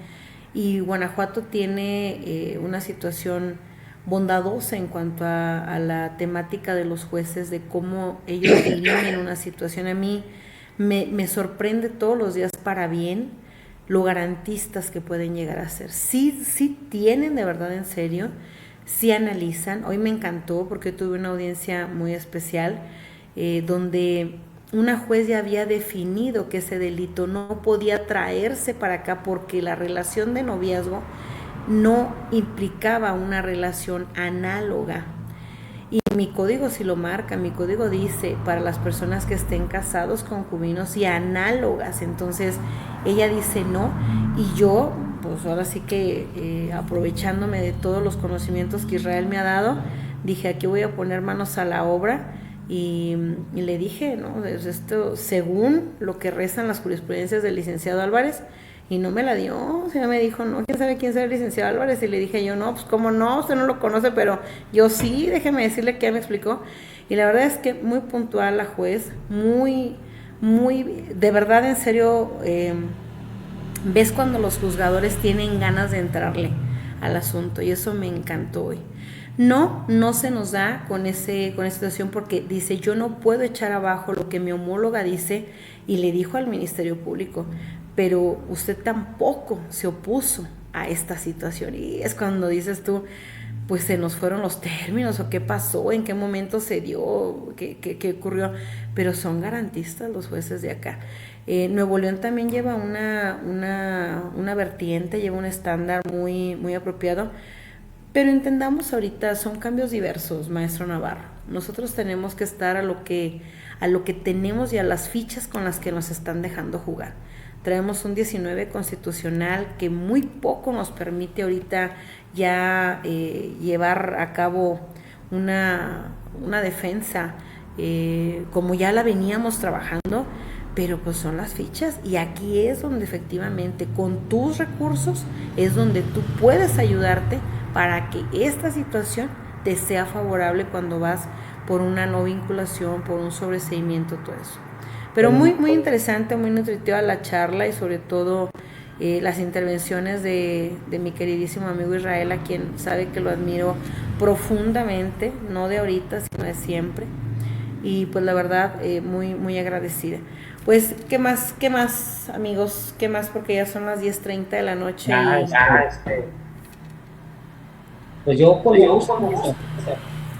y Guanajuato tiene una situación bondadosa en cuanto a la temática de los jueces, de cómo ellos dirimen una situación. A mí me sorprende todos los días para bien lo garantistas que pueden llegar a ser. Sí, sí tienen de verdad en serio, sí analizan. Hoy me encantó porque tuve una audiencia muy especial donde una juez ya había definido que ese delito no podía traerse para acá porque la relación de noviazgo no implicaba una relación análoga. Y mi código sí lo marca, mi código dice para las personas que estén casados, concubinos y análogas. Entonces ella dice no, y yo pues ahora sí que aprovechándome de todos los conocimientos que Israel me ha dado, dije aquí voy a poner manos a la obra. Y le dije, ¿no? Esto según lo que rezan las jurisprudencias del licenciado Álvarez, y no me la dio, o sea, me dijo, no, ¿quién sabe quién será el licenciado Álvarez? Y le dije yo, no, pues cómo no, usted no lo conoce, pero yo sí, déjeme decirle que ya me explicó. Y la verdad es que muy puntual la juez, de verdad, en serio, ves cuando los juzgadores tienen ganas de entrarle al asunto, y eso me encantó hoy. No se nos da con esa situación porque dice, yo no puedo echar abajo lo que mi homóloga dice y le dijo al Ministerio Público, pero usted tampoco se opuso a esta situación. Y es cuando dices tú, pues se nos fueron los términos, o qué pasó, en qué momento se dio, qué ocurrió, pero son garantistas los jueces de acá. Nuevo León también lleva una vertiente, lleva un estándar muy apropiado, pero entendamos ahorita, son cambios diversos, maestro Navarro. Nosotros tenemos que estar a lo que tenemos y a las fichas con las que nos están dejando jugar. Traemos un 19 constitucional que muy poco nos permite ahorita ya llevar a cabo una defensa como ya la veníamos trabajando, pero pues son las fichas, y aquí es donde efectivamente con tus recursos es donde tú puedes ayudarte para que esta situación te sea favorable cuando vas por una no vinculación, por un sobreseimiento, todo eso. Pero muy interesante, muy nutritiva la charla, y sobre todo las intervenciones de mi queridísimo amigo Israel, a quien sabe que lo admiro profundamente, no de ahorita, sino de siempre. Y pues la verdad, muy agradecida. Pues, ¿qué más, amigos? ¿Qué más? Porque ya son las 10:30 de la noche. Pues yo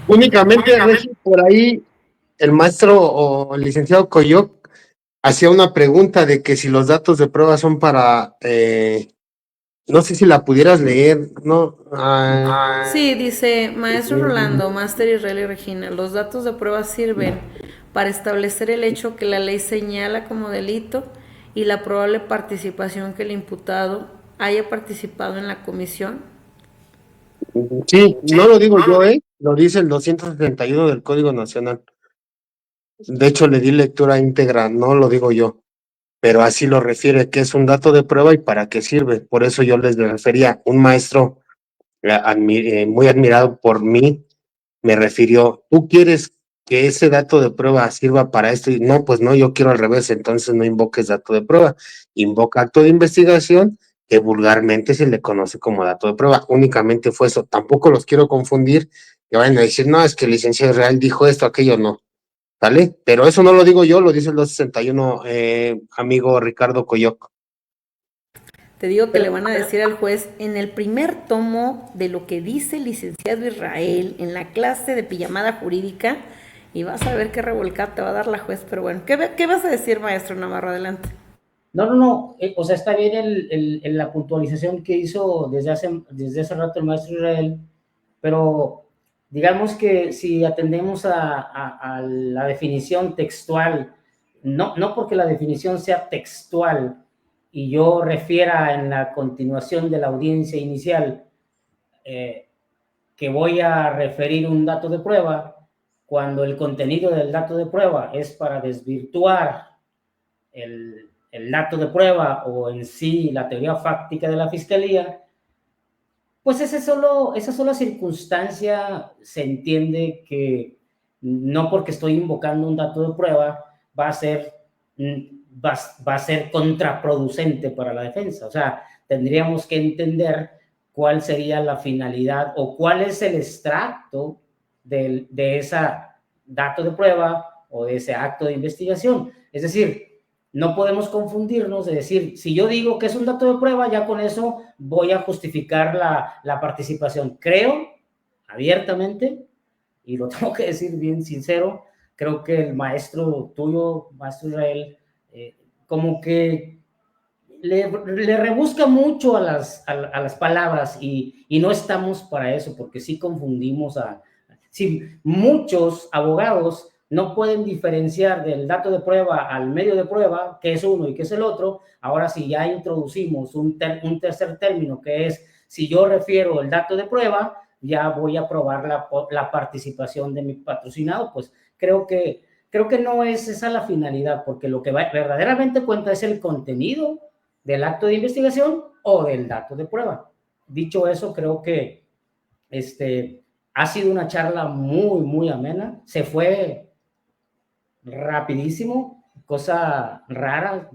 Únicamente, Regi, por ahí el maestro o el licenciado Coyoc hacía una pregunta de que si los datos de prueba son para, no sé si la pudieras leer, ¿no? Sí, dice, maestro Rolando, Máster Israel y Regina, los datos de prueba sirven para establecer el hecho que la ley señala como delito y la probable participación que el imputado haya participado en la comisión. Sí, no lo digo yo, lo dice el 271 del Código Nacional. De hecho, le di lectura íntegra, no lo digo yo, pero así lo refiere, que es un dato de prueba y para qué sirve. Por eso yo les refería, un maestro muy admirado por mí, me refirió, ¿tú quieres que ese dato de prueba sirva para esto? Y no, pues no, yo quiero al revés, entonces no invoques dato de prueba, invoca acto de investigación, que vulgarmente se le conoce como dato de prueba. Únicamente fue eso. Tampoco los quiero confundir, que vayan a decir, no, es que el licenciado Real dijo esto, aquello, no. ¿Sale? Pero eso no lo digo yo, lo dice el 261, amigo Ricardo Coyoc. Te digo que le van a decir al juez en el primer tomo de lo que dice el licenciado Israel en la clase de pijamada jurídica, y vas a ver qué revolcada te va a dar la juez. Pero bueno, ¿qué vas a decir, maestro Navarro? Adelante. No, o sea, está bien la puntualización que hizo desde hace rato el maestro Israel, pero digamos que si atendemos a la definición textual, no porque la definición sea textual y yo refiera en la continuación de la audiencia inicial que voy a referir un dato de prueba, cuando el contenido del dato de prueba es para desvirtuar el dato de prueba o en sí la teoría fáctica de la fiscalía, pues esa sola circunstancia se entiende que no porque estoy invocando un dato de prueba va a ser contraproducente para la defensa. O sea, tendríamos que entender cuál sería la finalidad o cuál es el extracto de ese dato de prueba o de ese acto de investigación. Es decir, no podemos confundirnos de decir, si yo digo que es un dato de prueba, ya con eso voy a justificar la participación. Creo, abiertamente, y lo tengo que decir bien sincero, creo que el maestro tuyo, maestro Israel, como que le rebusca mucho a las palabras y no estamos para eso, porque sí confundimos sí, muchos abogados no pueden diferenciar del dato de prueba al medio de prueba, que es uno y que es el otro. Ahora, si ya introducimos un tercer término, que es, si yo refiero el dato de prueba, ya voy a probar la participación de mi patrocinado, pues creo que no es esa la finalidad, porque lo que verdaderamente cuenta es el contenido del acto de investigación o del dato de prueba. Dicho eso, creo que ha sido una charla muy, muy amena. Se fue rapidísimo, cosa rara,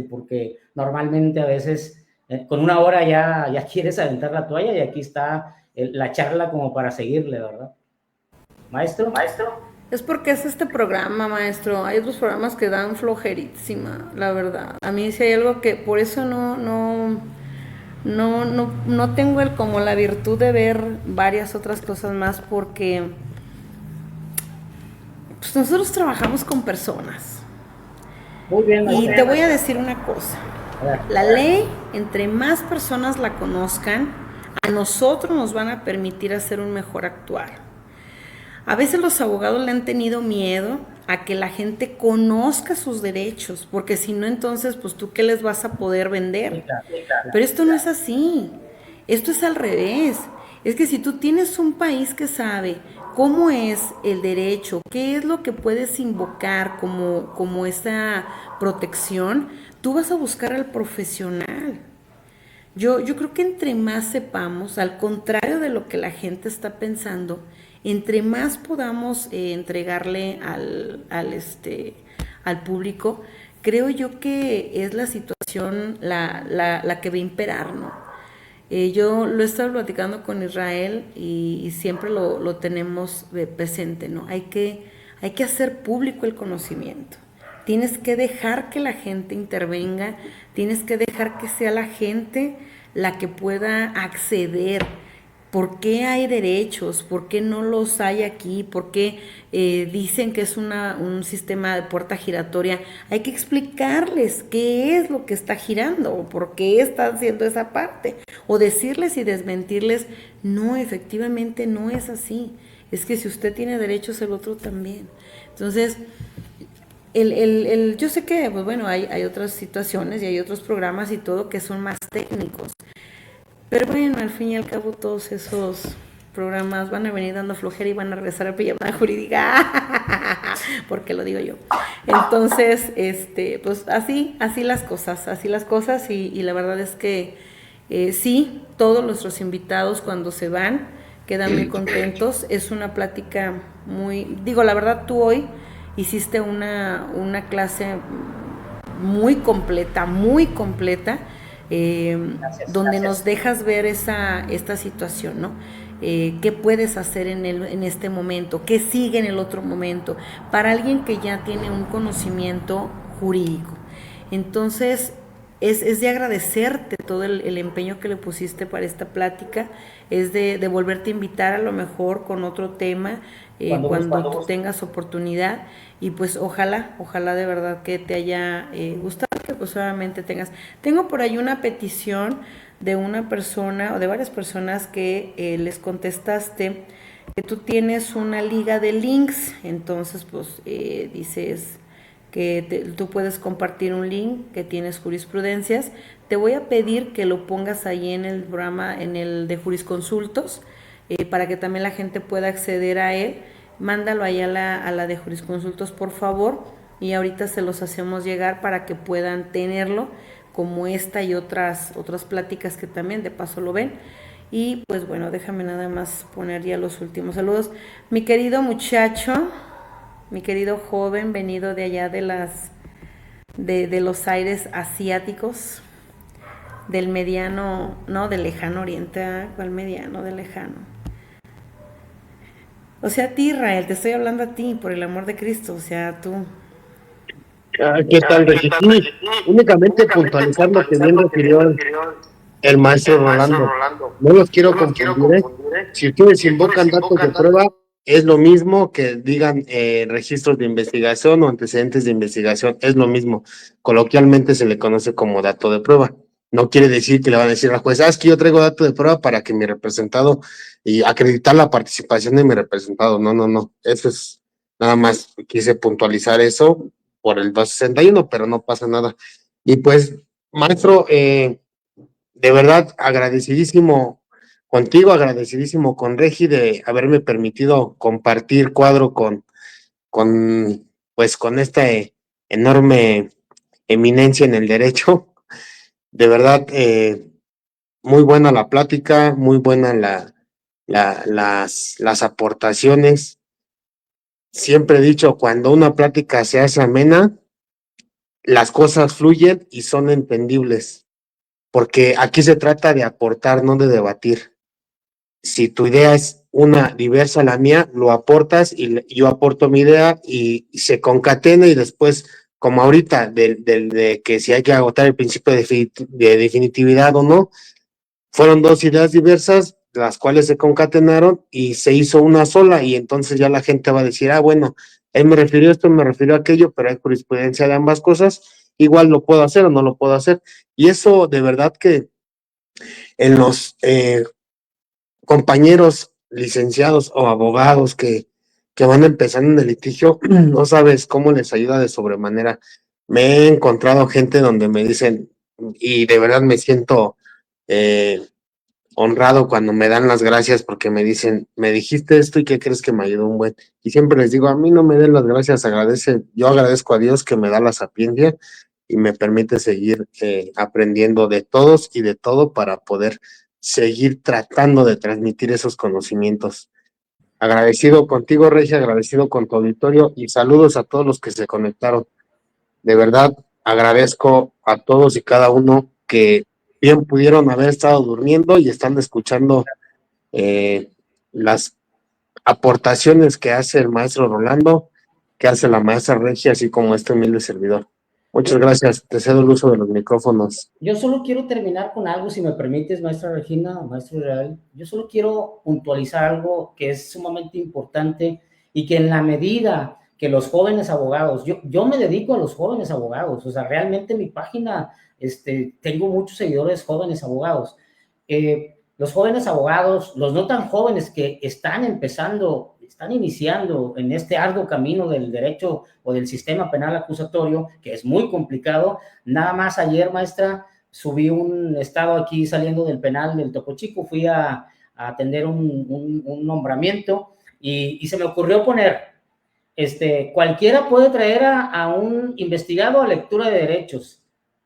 porque normalmente a veces con una hora ya quieres aventar la toalla, y aquí está la charla como para seguirle, ¿verdad? Maestro. Es porque es este programa, maestro. Hay otros programas que dan flojerísima, la verdad. A mí sí hay algo que por eso no tengo como la virtud de ver varias otras cosas más, porque pues nosotros trabajamos con personas. Muy bien, y te voy a decir una cosa. La ley, entre más personas la conozcan, a nosotros nos van a permitir hacer un mejor actuar. A veces los abogados le han tenido miedo a que la gente conozca sus derechos, porque si no, entonces, pues tú qué les vas a poder vender. Pero esto no es así, esto es al revés. Es que si tú tienes un país que sabe cómo es el derecho, qué es lo que puedes invocar como esa protección, tú vas a buscar al profesional. Yo creo que entre más sepamos, al contrario de lo que la gente está pensando, entre más podamos entregarle al público, creo yo que es la situación la que va a imperar, ¿no? Yo lo he estado platicando con Israel y siempre lo tenemos presente, ¿no? Hay que hacer público el conocimiento. Tienes que dejar que la gente intervenga, tienes que dejar que sea la gente la que pueda acceder. ¿Por qué hay derechos? ¿Por qué no los hay aquí? ¿Por qué dicen que es un sistema de puerta giratoria? Hay que explicarles qué es lo que está girando o por qué está haciendo esa parte. O decirles y desmentirles, no, efectivamente no es así. Es que si usted tiene derechos, el otro también. Entonces, yo sé que, pues bueno, hay otras situaciones y hay otros programas y todo que son más técnicos. Pero bueno, al fin y al cabo todos esos programas van a venir dando flojera y van a regresar a pijamada jurídica, porque lo digo yo. Entonces, pues así las cosas y la verdad es que sí, todos nuestros invitados cuando se van quedan muy contentos. Es una plática la verdad tú hoy hiciste una clase muy completa, donde nos dejas ver esta situación, ¿no? ¿Qué puedes hacer en este momento? ¿Qué sigue en el otro momento? Para alguien que ya tiene un conocimiento jurídico. Entonces, es de agradecerte todo el empeño que le pusiste para esta plática, es de volverte a invitar a lo mejor con otro tema cuando tú tengas oportunidad, y pues ojalá de verdad que te haya gustado, que pues obviamente tengo por ahí una petición de una persona o de varias personas que les contestaste que tú tienes una liga de links, entonces pues dices que tú puedes compartir un link que tienes jurisprudencias. Te voy a pedir que lo pongas ahí en el programa, en el de jurisconsultos, para que también la gente pueda acceder a él. Mándalo ahí a la de jurisconsultos, por favor, y ahorita se los hacemos llegar para que puedan tenerlo, como esta y otras pláticas que también de paso lo ven. Y pues bueno, déjame nada más poner ya los últimos saludos. Mi querido muchacho, mi querido joven venido de allá de los aires asiáticos, del mediano, no, del lejano oriente. ¿Cuál mediano? Del lejano. O sea, a ti, Israel, te estoy hablando a ti, por el amor de Cristo, o sea, tú. ¿Qué tal, Regi? Sí, únicamente puntualizar lo que bien refirió el maestro Rolando. No los quiero confundir, ¿eh? Si ustedes invocan datos de prueba, es lo mismo que digan registros de investigación o antecedentes de investigación, es lo mismo. Coloquialmente se le conoce como dato de prueba. No quiere decir que le van a decir a la jueza, es que yo traigo dato de prueba para que mi representado y acreditar la participación de mi representado. No. Eso es nada más. Quise puntualizar eso por el 261, pero no pasa nada. Y pues, maestro, de verdad agradecidísimo contigo, agradecidísimo con Regi de haberme permitido compartir cuadro pues con esta enorme eminencia en el derecho. De verdad, muy buena la plática, muy buena las aportaciones. Siempre he dicho, cuando una plática se hace amena, las cosas fluyen y son entendibles, porque aquí se trata de aportar, no de debatir. Si tu idea es una diversa a la mía, lo aportas y yo aporto mi idea y se concatena y después, como ahorita, de que si hay que agotar el principio de definitividad o no, fueron dos ideas diversas, las cuales se concatenaron y se hizo una sola y entonces ya la gente va a decir, bueno, él me refirió a esto, me refirió a aquello, pero hay jurisprudencia de ambas cosas, igual lo puedo hacer o no lo puedo hacer. Y eso de verdad que en los compañeros licenciados o abogados que van empezando en el litigio, no sabes cómo les ayuda de sobremanera. Me he encontrado gente donde me dicen, y de verdad me siento honrado cuando me dan las gracias porque me dicen, me dijiste esto y qué crees que me ayudó un buen. Y siempre les digo, a mí no me den las gracias, yo agradezco a Dios que me da la sapiencia y me permite seguir aprendiendo de todos y de todo para poder seguir tratando de transmitir esos conocimientos. Agradecido contigo, Regia, agradecido con tu auditorio y saludos a todos los que se conectaron. De verdad, agradezco a todos y cada uno que bien pudieron haber estado durmiendo y están escuchando las aportaciones que hace el maestro Rolando, que hace la maestra Regia, así como este humilde servidor. Muchas gracias, te cedo el uso de los micrófonos. Yo solo quiero terminar con algo, si me permites, maestra Regina, maestro Israel. Yo solo quiero puntualizar algo que es sumamente importante y que en la medida que los jóvenes abogados, yo me dedico a los jóvenes abogados, o sea, realmente en mi página tengo muchos seguidores jóvenes abogados. Los jóvenes abogados, los no tan jóvenes que están empezando, están iniciando en este arduo camino del derecho o del sistema penal acusatorio, que es muy complicado. Nada más ayer, maestra, subí un estado aquí saliendo del penal del Topo Chico, fui a atender un nombramiento y se me ocurrió poner, cualquiera puede traer a un investigado a lectura de derechos,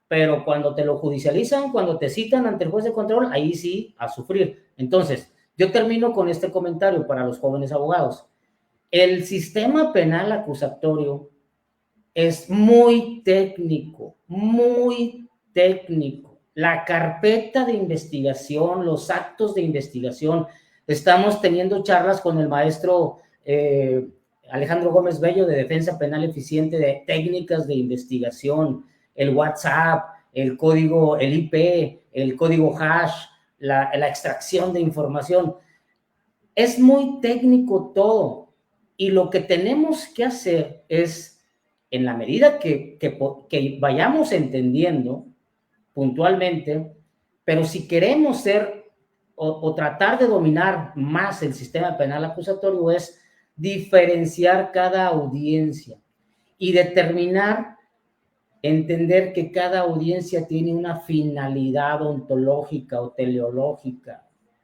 pero cuando te lo judicializan, cuando te citan ante el juez de control, ahí sí, a sufrir. Entonces, yo termino con este comentario para los jóvenes abogados. El sistema penal acusatorio es muy técnico, muy técnico. la carpeta de investigación, los actos de investigación. Estamos teniendo charlas con el maestro Alejandro Gómez Bello de Defensa Penal Eficiente, de técnicas de investigación, el WhatsApp, el código, el IP, el código hash, la extracción de información. Es muy técnico todo, y lo que tenemos que hacer es, en la medida que vayamos entendiendo puntualmente, pero si queremos ser o tratar de dominar más el sistema penal acusatorio, es diferenciar cada audiencia y determinar, entender que cada audiencia tiene una finalidad ontológica o teleológica.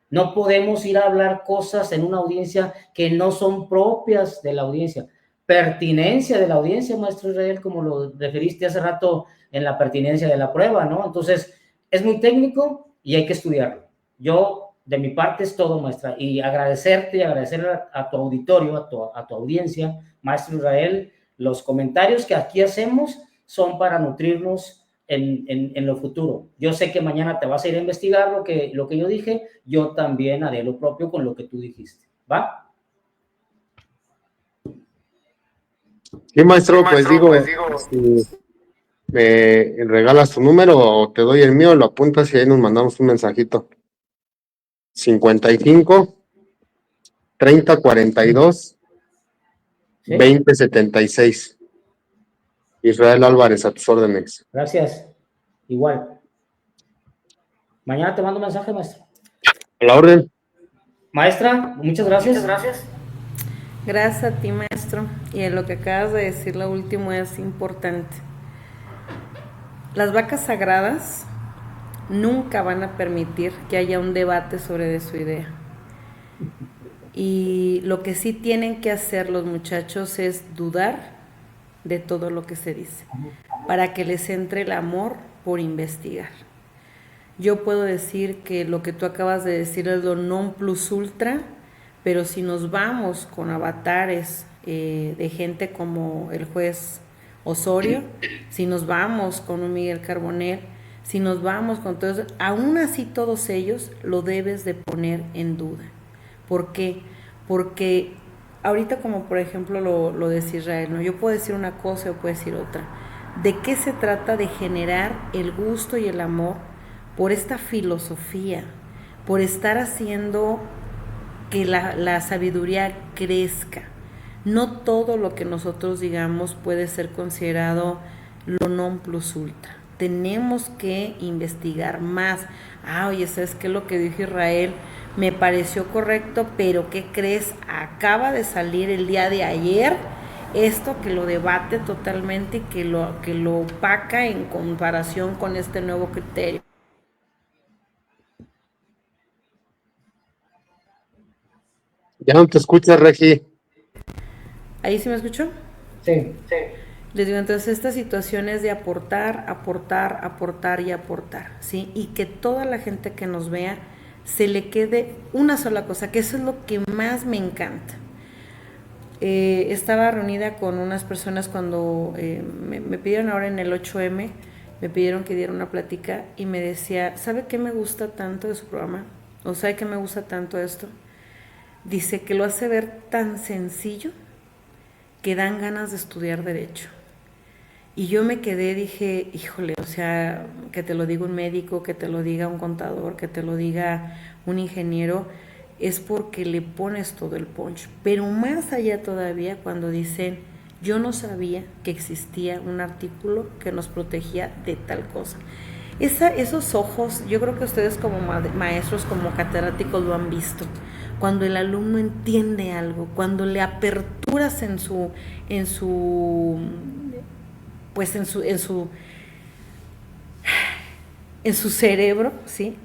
No podemos ir a hablar cosas en una audiencia que no son propias de la audiencia. Pertinencia de la audiencia, maestro Israel, como lo referiste hace rato en la pertinencia de la prueba, ¿no? Entonces, es muy técnico y hay que estudiarlo. Yo, de mi parte, es todo, maestra, y agradecerte y agradecer a tu auditorio, a tu audiencia, maestro Israel. Los comentarios que aquí hacemos son para nutrirnos en lo futuro. Yo sé que mañana te vas a ir a investigar lo que yo dije, yo también haré lo propio con lo que tú dijiste, ¿va? Sí, maestro, pues digo, si me regalas tu número o te doy el mío, lo apuntas y ahí nos mandamos un mensajito. 55 30 42 ¿Sí? 20 76. Israel Álvarez, a tus órdenes. Gracias. Igual. Mañana te mando un mensaje, maestro. A la orden. Maestra, muchas gracias. Muchas gracias. Gracias a ti, maestro. Y en lo que acabas de decir, lo último es importante. Las vacas sagradas nunca van a permitir que haya un debate sobre su idea. Y lo que sí tienen que hacer los muchachos es dudar de todo lo que se dice, para que les entre el amor por investigar. Yo puedo decir que lo que tú acabas de decir es lo non plus ultra, pero si nos vamos con avatares de gente como el juez Osorio, si nos vamos con un Miguel Carbonell, si nos vamos con todos, aún así todos ellos lo debes de poner en duda. ¿Por qué? Porque ahorita, como por ejemplo lo decía Israel, ¿no? Yo puedo decir una cosa o puedo decir otra. ¿De qué se trata? De generar el gusto y el amor por esta filosofía, por estar haciendo que la sabiduría crezca. No todo lo que nosotros digamos puede ser considerado lo non plus ultra. Tenemos que investigar más. Oye, ¿sabes qué? Lo que dijo Israel me pareció correcto, pero ¿qué crees? Acaba de salir el día de ayer esto que lo debate totalmente y que lo opaca en comparación con este nuevo criterio. Ya no te escuchas, Regi. ¿Ahí sí me escuchó? Sí, sí. Les digo, entonces esta situación es de aportar, ¿sí? Y que toda la gente que nos vea se le quede una sola cosa, que eso es lo que más me encanta. Estaba reunida con unas personas cuando me pidieron ahora en el 8M, me pidieron que diera una plática y me decía, ¿sabe qué me gusta tanto de su programa? ¿O sabe qué me gusta tanto esto? Dice que lo hace ver tan sencillo que dan ganas de estudiar derecho. Y yo me quedé, dije, híjole, o sea, que te lo diga un médico, que te lo diga un contador, que te lo diga un ingeniero, es porque le pones todo el punch. Pero más allá todavía cuando dicen, yo no sabía que existía un artículo que nos protegía de tal cosa. Esos ojos, yo creo que ustedes como maestros, como catedráticos lo han visto. Cuando el alumno entiende algo, cuando le aperturas en su cerebro, ¿sí?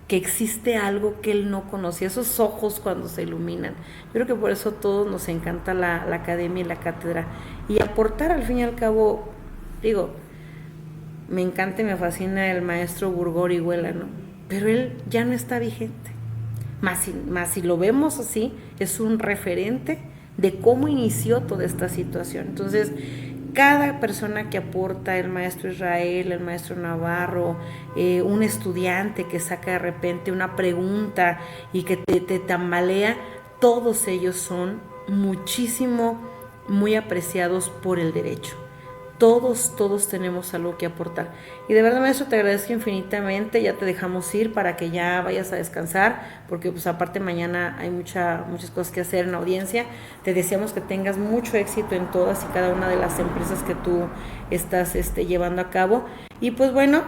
Que existe algo que él no conocía, esos ojos cuando se iluminan. Yo creo que por eso a todos nos encanta la academia y la cátedra. Y aportar, al fin y al cabo, digo, me encanta y me fascina el maestro Burgor-Higuela, ¿no? Pero él ya no está vigente. Más si lo vemos así, es un referente de cómo inició toda esta situación. Entonces, cada persona que aporta, el maestro Israel, el maestro Navarro, un estudiante que saca de repente una pregunta y que te tambalea, todos ellos son muchísimo, muy apreciados por el derecho. Todos tenemos algo que aportar. Y de verdad, maestro, te agradezco infinitamente. Ya te dejamos ir para que ya vayas a descansar, porque pues aparte mañana hay muchas cosas que hacer en la audiencia. Te deseamos que tengas mucho éxito en todas y cada una de las empresas que tú estás llevando a cabo. Y pues bueno,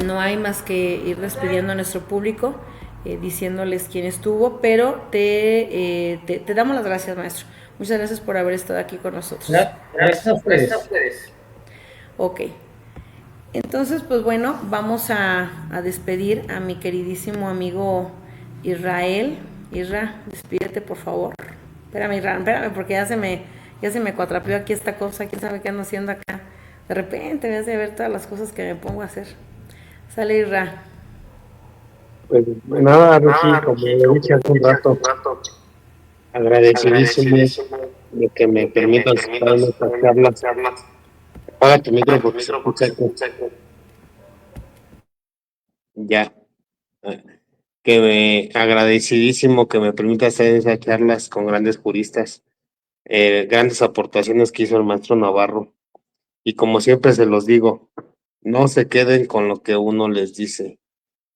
no hay más que ir despidiendo a nuestro público, diciéndoles quién estuvo, pero te damos las gracias, maestro. Muchas gracias por haber estado aquí con nosotros. Gracias a ustedes. Ok. Entonces, pues bueno, vamos a despedir a mi queridísimo amigo Israel. Isra, despídete, por favor. Espérame, Isra, espérame, porque ya se me cuatrapeó aquí esta cosa. ¿Quién sabe qué ando haciendo acá? De repente me hace ver todas las cosas que me pongo a hacer. Sale, Isra. Pues nada, Rosy, como le dije hace un rato, agradecidísimo de que me permitan estar en esta charla. Apaga tu micro porque se escucha eco. Ya. Agradecidísimo que me permita hacer esas charlas con grandes juristas, grandes aportaciones que hizo el maestro Navarro. Y como siempre se los digo, no se queden con lo que uno les dice.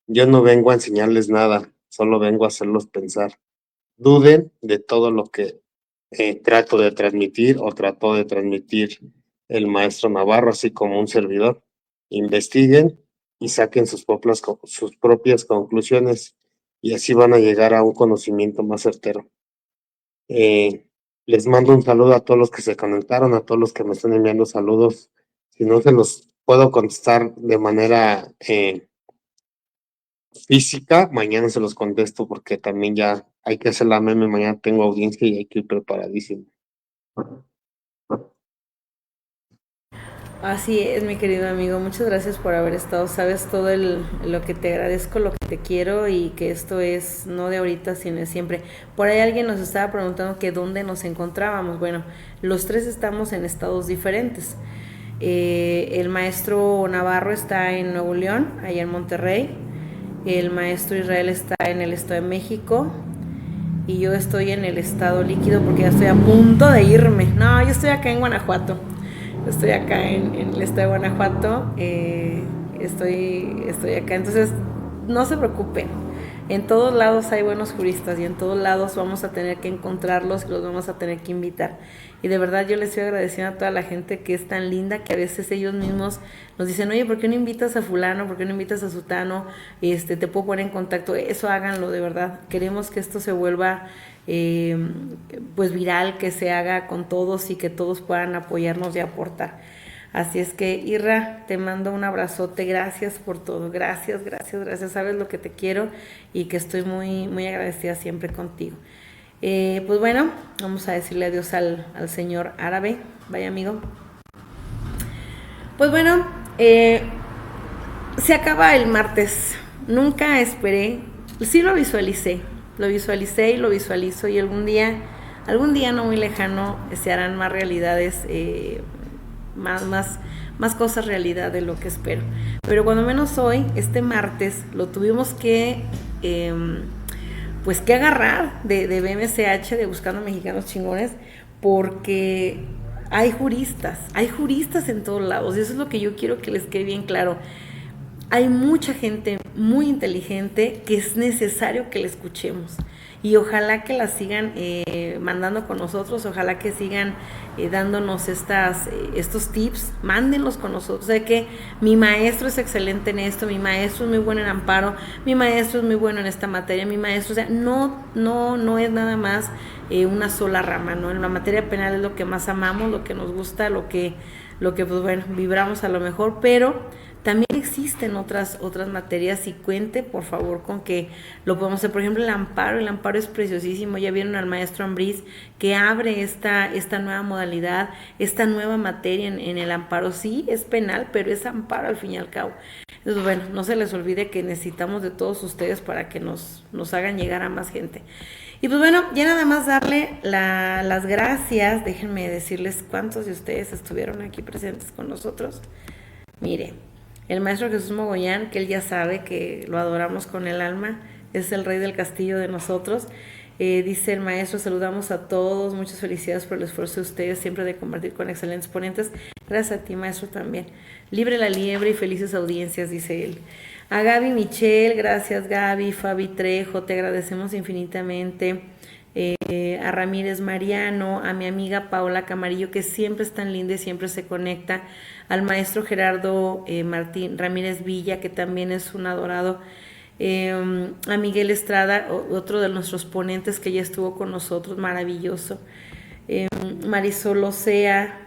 Yo no vengo a enseñarles nada, solo vengo a hacerlos pensar. Duden de todo lo que trato de transmitir o trató de transmitir el maestro Navarro, así como un servidor. Investiguen y saquen sus propias conclusiones y así van a llegar a un conocimiento más certero. Les mando un saludo a todos los que se conectaron, a todos los que me están enviando saludos. Si no se los puedo contestar de manera física, mañana se los contesto porque también ya hay que hacer la meme, mañana tengo audiencia y hay que ir preparadísimo. Así es, mi querido amigo, muchas gracias por haber estado, sabes todo lo que te agradezco, lo que te quiero y que esto es no de ahorita, sino de siempre. Por ahí alguien nos estaba preguntando que dónde nos encontrábamos. Bueno, los tres estamos en estados diferentes. El maestro Navarro está en Nuevo León, allá en Monterrey. El maestro Israel está en el Estado de México y yo estoy en el estado líquido porque ya estoy a punto de irme. No, yo estoy acá en Guanajuato. Estoy acá en el estado de Guanajuato. Estoy acá. Entonces, no se preocupen. En todos lados hay buenos juristas y en todos lados vamos a tener que encontrarlos y los vamos a tener que invitar. Y de verdad yo les estoy agradeciendo a toda la gente que es tan linda que a veces ellos mismos nos dicen, oye, ¿por qué no invitas a fulano? ¿Por qué no invitas a sutano? Te puedo poner en contacto. Eso háganlo, de verdad. Queremos que esto se vuelva pues viral, que se haga con todos y que todos puedan apoyarnos y aportar. Así es que, Irra, te mando un abrazote, gracias por todo, gracias, sabes lo que te quiero y que estoy muy, muy agradecida siempre contigo. Pues bueno, vamos a decirle adiós al señor árabe, vaya amigo. Pues bueno, se acaba el martes, nunca esperé, sí lo visualicé y lo visualizo y algún día no muy lejano se harán más realidades, más cosas realidad de lo que espero. Pero cuando menos hoy, este martes, lo tuvimos que pues que agarrar de BMCH, de Buscando Mexicanos Chingones, porque hay juristas en todos lados, y eso es lo que yo quiero que les quede bien claro. Hay mucha gente muy inteligente que es necesario que la escuchemos y ojalá que la sigan mandando con nosotros, ojalá que sigan dándonos estos tips, mándenlos con nosotros. O sea que mi maestro es excelente en esto, mi maestro es muy bueno en amparo, mi maestro es muy bueno en esta materia, mi maestro, o sea, no es nada más una sola rama, ¿no? En la materia penal es lo que más amamos, lo que nos gusta, lo que pues bueno, vibramos a lo mejor, pero también existen otras materias, y cuente por favor con que lo podemos hacer. Por ejemplo, el amparo es preciosísimo. Ya vieron al maestro Ambriz que abre esta nueva modalidad, esta nueva materia en el amparo. Sí, es penal, pero es amparo al fin y al cabo. Entonces, bueno, no se les olvide que necesitamos de todos ustedes para que nos hagan llegar a más gente. Y pues bueno, ya nada más darle las gracias. Déjenme decirles cuántos de ustedes estuvieron aquí presentes con nosotros. Mire, el maestro Jesús Mogollán, que él ya sabe que lo adoramos con el alma, es el rey del castillo de nosotros. Dice el maestro: saludamos a todos, muchas felicidades por el esfuerzo de ustedes siempre de compartir con excelentes ponentes. Gracias a ti, maestro, también. Libre la liebre y felices audiencias, dice él. A Gaby Michel, gracias Gaby. Fabi Trejo, te agradecemos infinitamente. A Ramírez Mariano, a mi amiga Paola Camarillo, que siempre es tan linda y siempre se conecta. Al maestro Gerardo Martín Ramírez Villa, que también es un adorado. A Miguel Estrada, otro de nuestros ponentes que ya estuvo con nosotros, maravilloso. Marisol Ocea,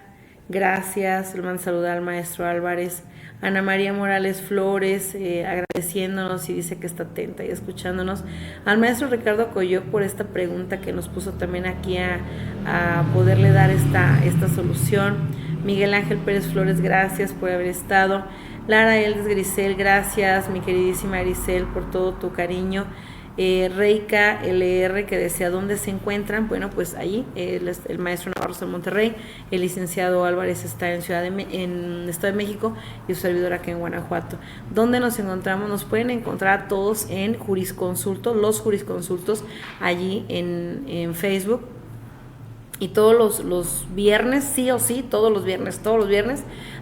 gracias. Le mando saludar al maestro Álvarez. Ana María Morales Flores, agradeciéndonos, y dice que está atenta y escuchándonos. Al maestro Ricardo Coyoc por esta pregunta que nos puso también aquí a poderle dar esta solución. Miguel Ángel Pérez Flores, gracias por haber estado. Lara Eldes Grisel, gracias mi queridísima Grisel por todo tu cariño. Reika LR, que desea dónde se encuentran. Bueno, pues allí el maestro Navarro está en Monterrey, el licenciado Álvarez está en Estado de México, y su servidor aquí en Guanajuato. ¿Dónde nos encontramos? Nos pueden encontrar a todos en Jurisconsultos, los Jurisconsultos, allí en Facebook. Y todos los viernes, sí o sí, todos los viernes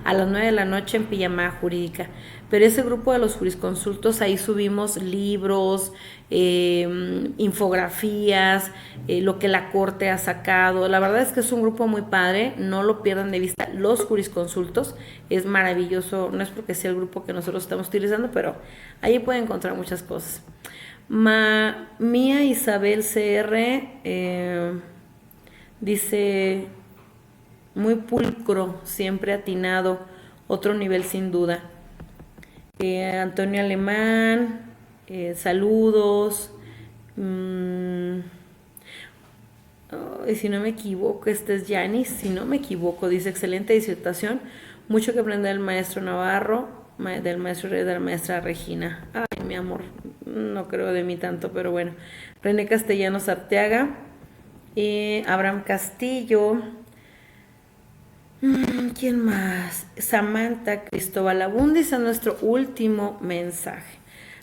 a las 9 de la noche en Pijamada Jurídica. Pero ese grupo de los jurisconsultos, ahí subimos libros, infografías, lo que la corte ha sacado. La verdad es que es un grupo muy padre, no lo pierdan de vista. Los jurisconsultos es maravilloso, no es porque sea el grupo que nosotros estamos utilizando, pero ahí pueden encontrar muchas cosas. Mía Isabel CR, dice: muy pulcro, siempre atinado, otro nivel sin duda. Antonio Alemán, saludos. Si no me equivoco, este es Yanis, si no me equivoco, dice: excelente disertación, mucho que aprender del maestro Navarro, del maestro Rey, de la maestra Regina. Ay, mi amor, no creo de mí tanto, pero bueno. René Castellanos Arteaga, Abraham Castillo, ¿quién más? Samantha Cristóbal Abundis, a nuestro último mensaje.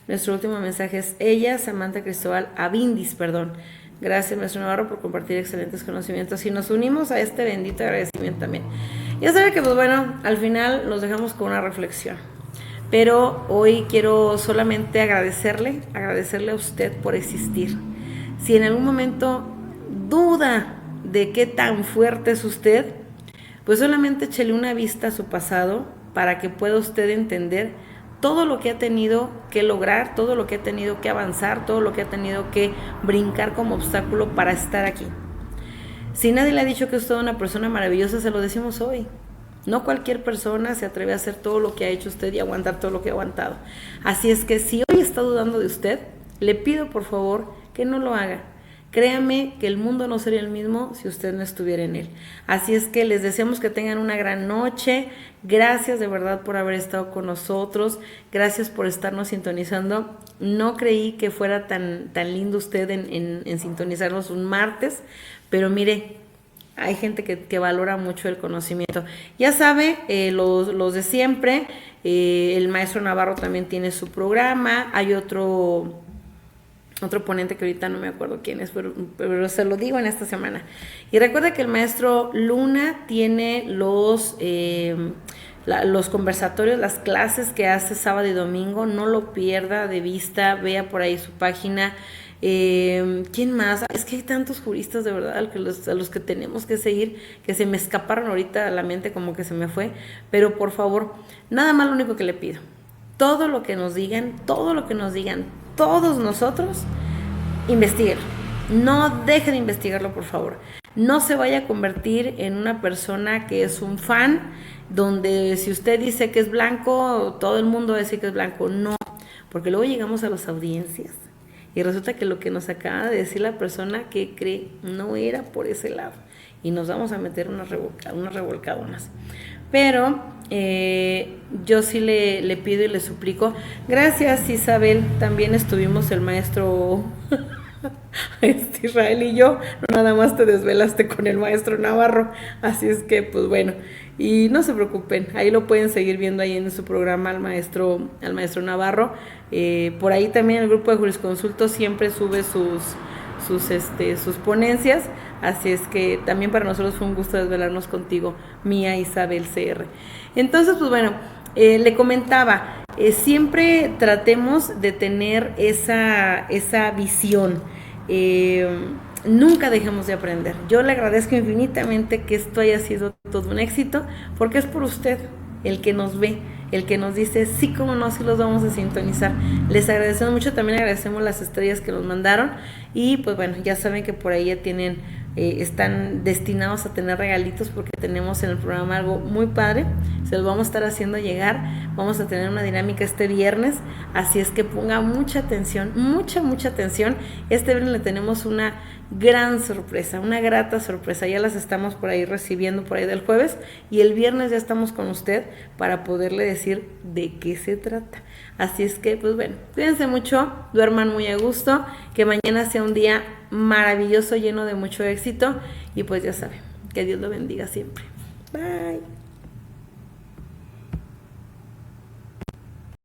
Nuestro último mensaje es ella, Samantha Cristóbal Abindis, perdón. Gracias, maestro Navarro, por compartir excelentes conocimientos, y nos unimos a este bendito agradecimiento también. Ya sabe que, pues bueno, al final nos dejamos con una reflexión, pero hoy quiero solamente agradecerle a usted por existir. Si en algún momento duda de qué tan fuerte es usted, pues solamente échele una vista a su pasado para que pueda usted entender todo lo que ha tenido que lograr, todo lo que ha tenido que avanzar, todo lo que ha tenido que brincar como obstáculo para estar aquí. Si nadie le ha dicho que es toda una persona maravillosa, se lo decimos hoy. No cualquier persona se atreve a hacer todo lo que ha hecho usted y aguantar todo lo que ha aguantado. Así es que si hoy está dudando de usted, le pido por favor que no lo haga. Créame que el mundo no sería el mismo si usted no estuviera en él. Así es que les deseamos que tengan una gran noche. Gracias de verdad por haber estado con nosotros. Gracias por estarnos sintonizando. No creí que fuera tan lindo usted en sintonizarnos un martes, pero mire, hay gente que valora mucho el conocimiento. Ya sabe, los de siempre, el maestro Navarro también tiene su programa. Hay otro ponente que ahorita no me acuerdo quién es, pero se lo digo en esta semana. Y recuerda que el maestro Luna tiene los conversatorios, las clases que hace sábado y domingo. No lo pierda de vista, vea por ahí su página. ¿Quién más? Es que hay tantos juristas de verdad a los que tenemos que seguir, que se me escaparon ahorita a la mente, como que se me fue. Pero por favor, nada más, lo único que le pido: todo lo que nos digan, todos nosotros, investíguelo. No deje de investigarlo, por favor. No se vaya a convertir en una persona que es un fan donde si usted dice que es blanco, todo el mundo va a decir que es blanco. No, porque luego llegamos a las audiencias y resulta que lo que nos acaba de decir la persona que cree no era por ese lado y nos vamos a meter unas revolcadonas. Pero yo sí le pido y le suplico. Gracias, Isabel. También estuvimos el maestro Israel y yo. No nada más te desvelaste con el maestro Navarro. Así es que, pues bueno. Y no se preocupen. Ahí lo pueden seguir viendo ahí en su programa al maestro Navarro. Por ahí también el grupo de jurisconsultos siempre sube sus ponencias, así es que también para nosotros fue un gusto desvelarnos contigo, mía Isabel CR. Entonces, pues bueno, le comentaba, siempre tratemos de tener esa visión, nunca dejemos de aprender. Yo le agradezco infinitamente que esto haya sido todo un éxito, porque es por usted el que nos ve, el que nos dice, sí, como no, sí los vamos a sintonizar. Les agradecemos mucho, también agradecemos las estrellas que nos mandaron y pues bueno, ya saben que por ahí ya tienen, están destinados a tener regalitos porque tenemos en el programa algo muy padre, se los vamos a estar haciendo llegar, vamos a tener una dinámica este viernes, así es que ponga mucha atención, mucha atención. Este viernes le tenemos una gran sorpresa, una grata sorpresa, ya las estamos por ahí recibiendo por ahí del jueves y el viernes ya estamos con usted para poderle decir de qué se trata. Así es que, pues bueno, cuídense mucho, duerman muy a gusto, que mañana sea un día maravilloso, lleno de mucho éxito y pues ya saben, que Dios lo bendiga siempre. Bye.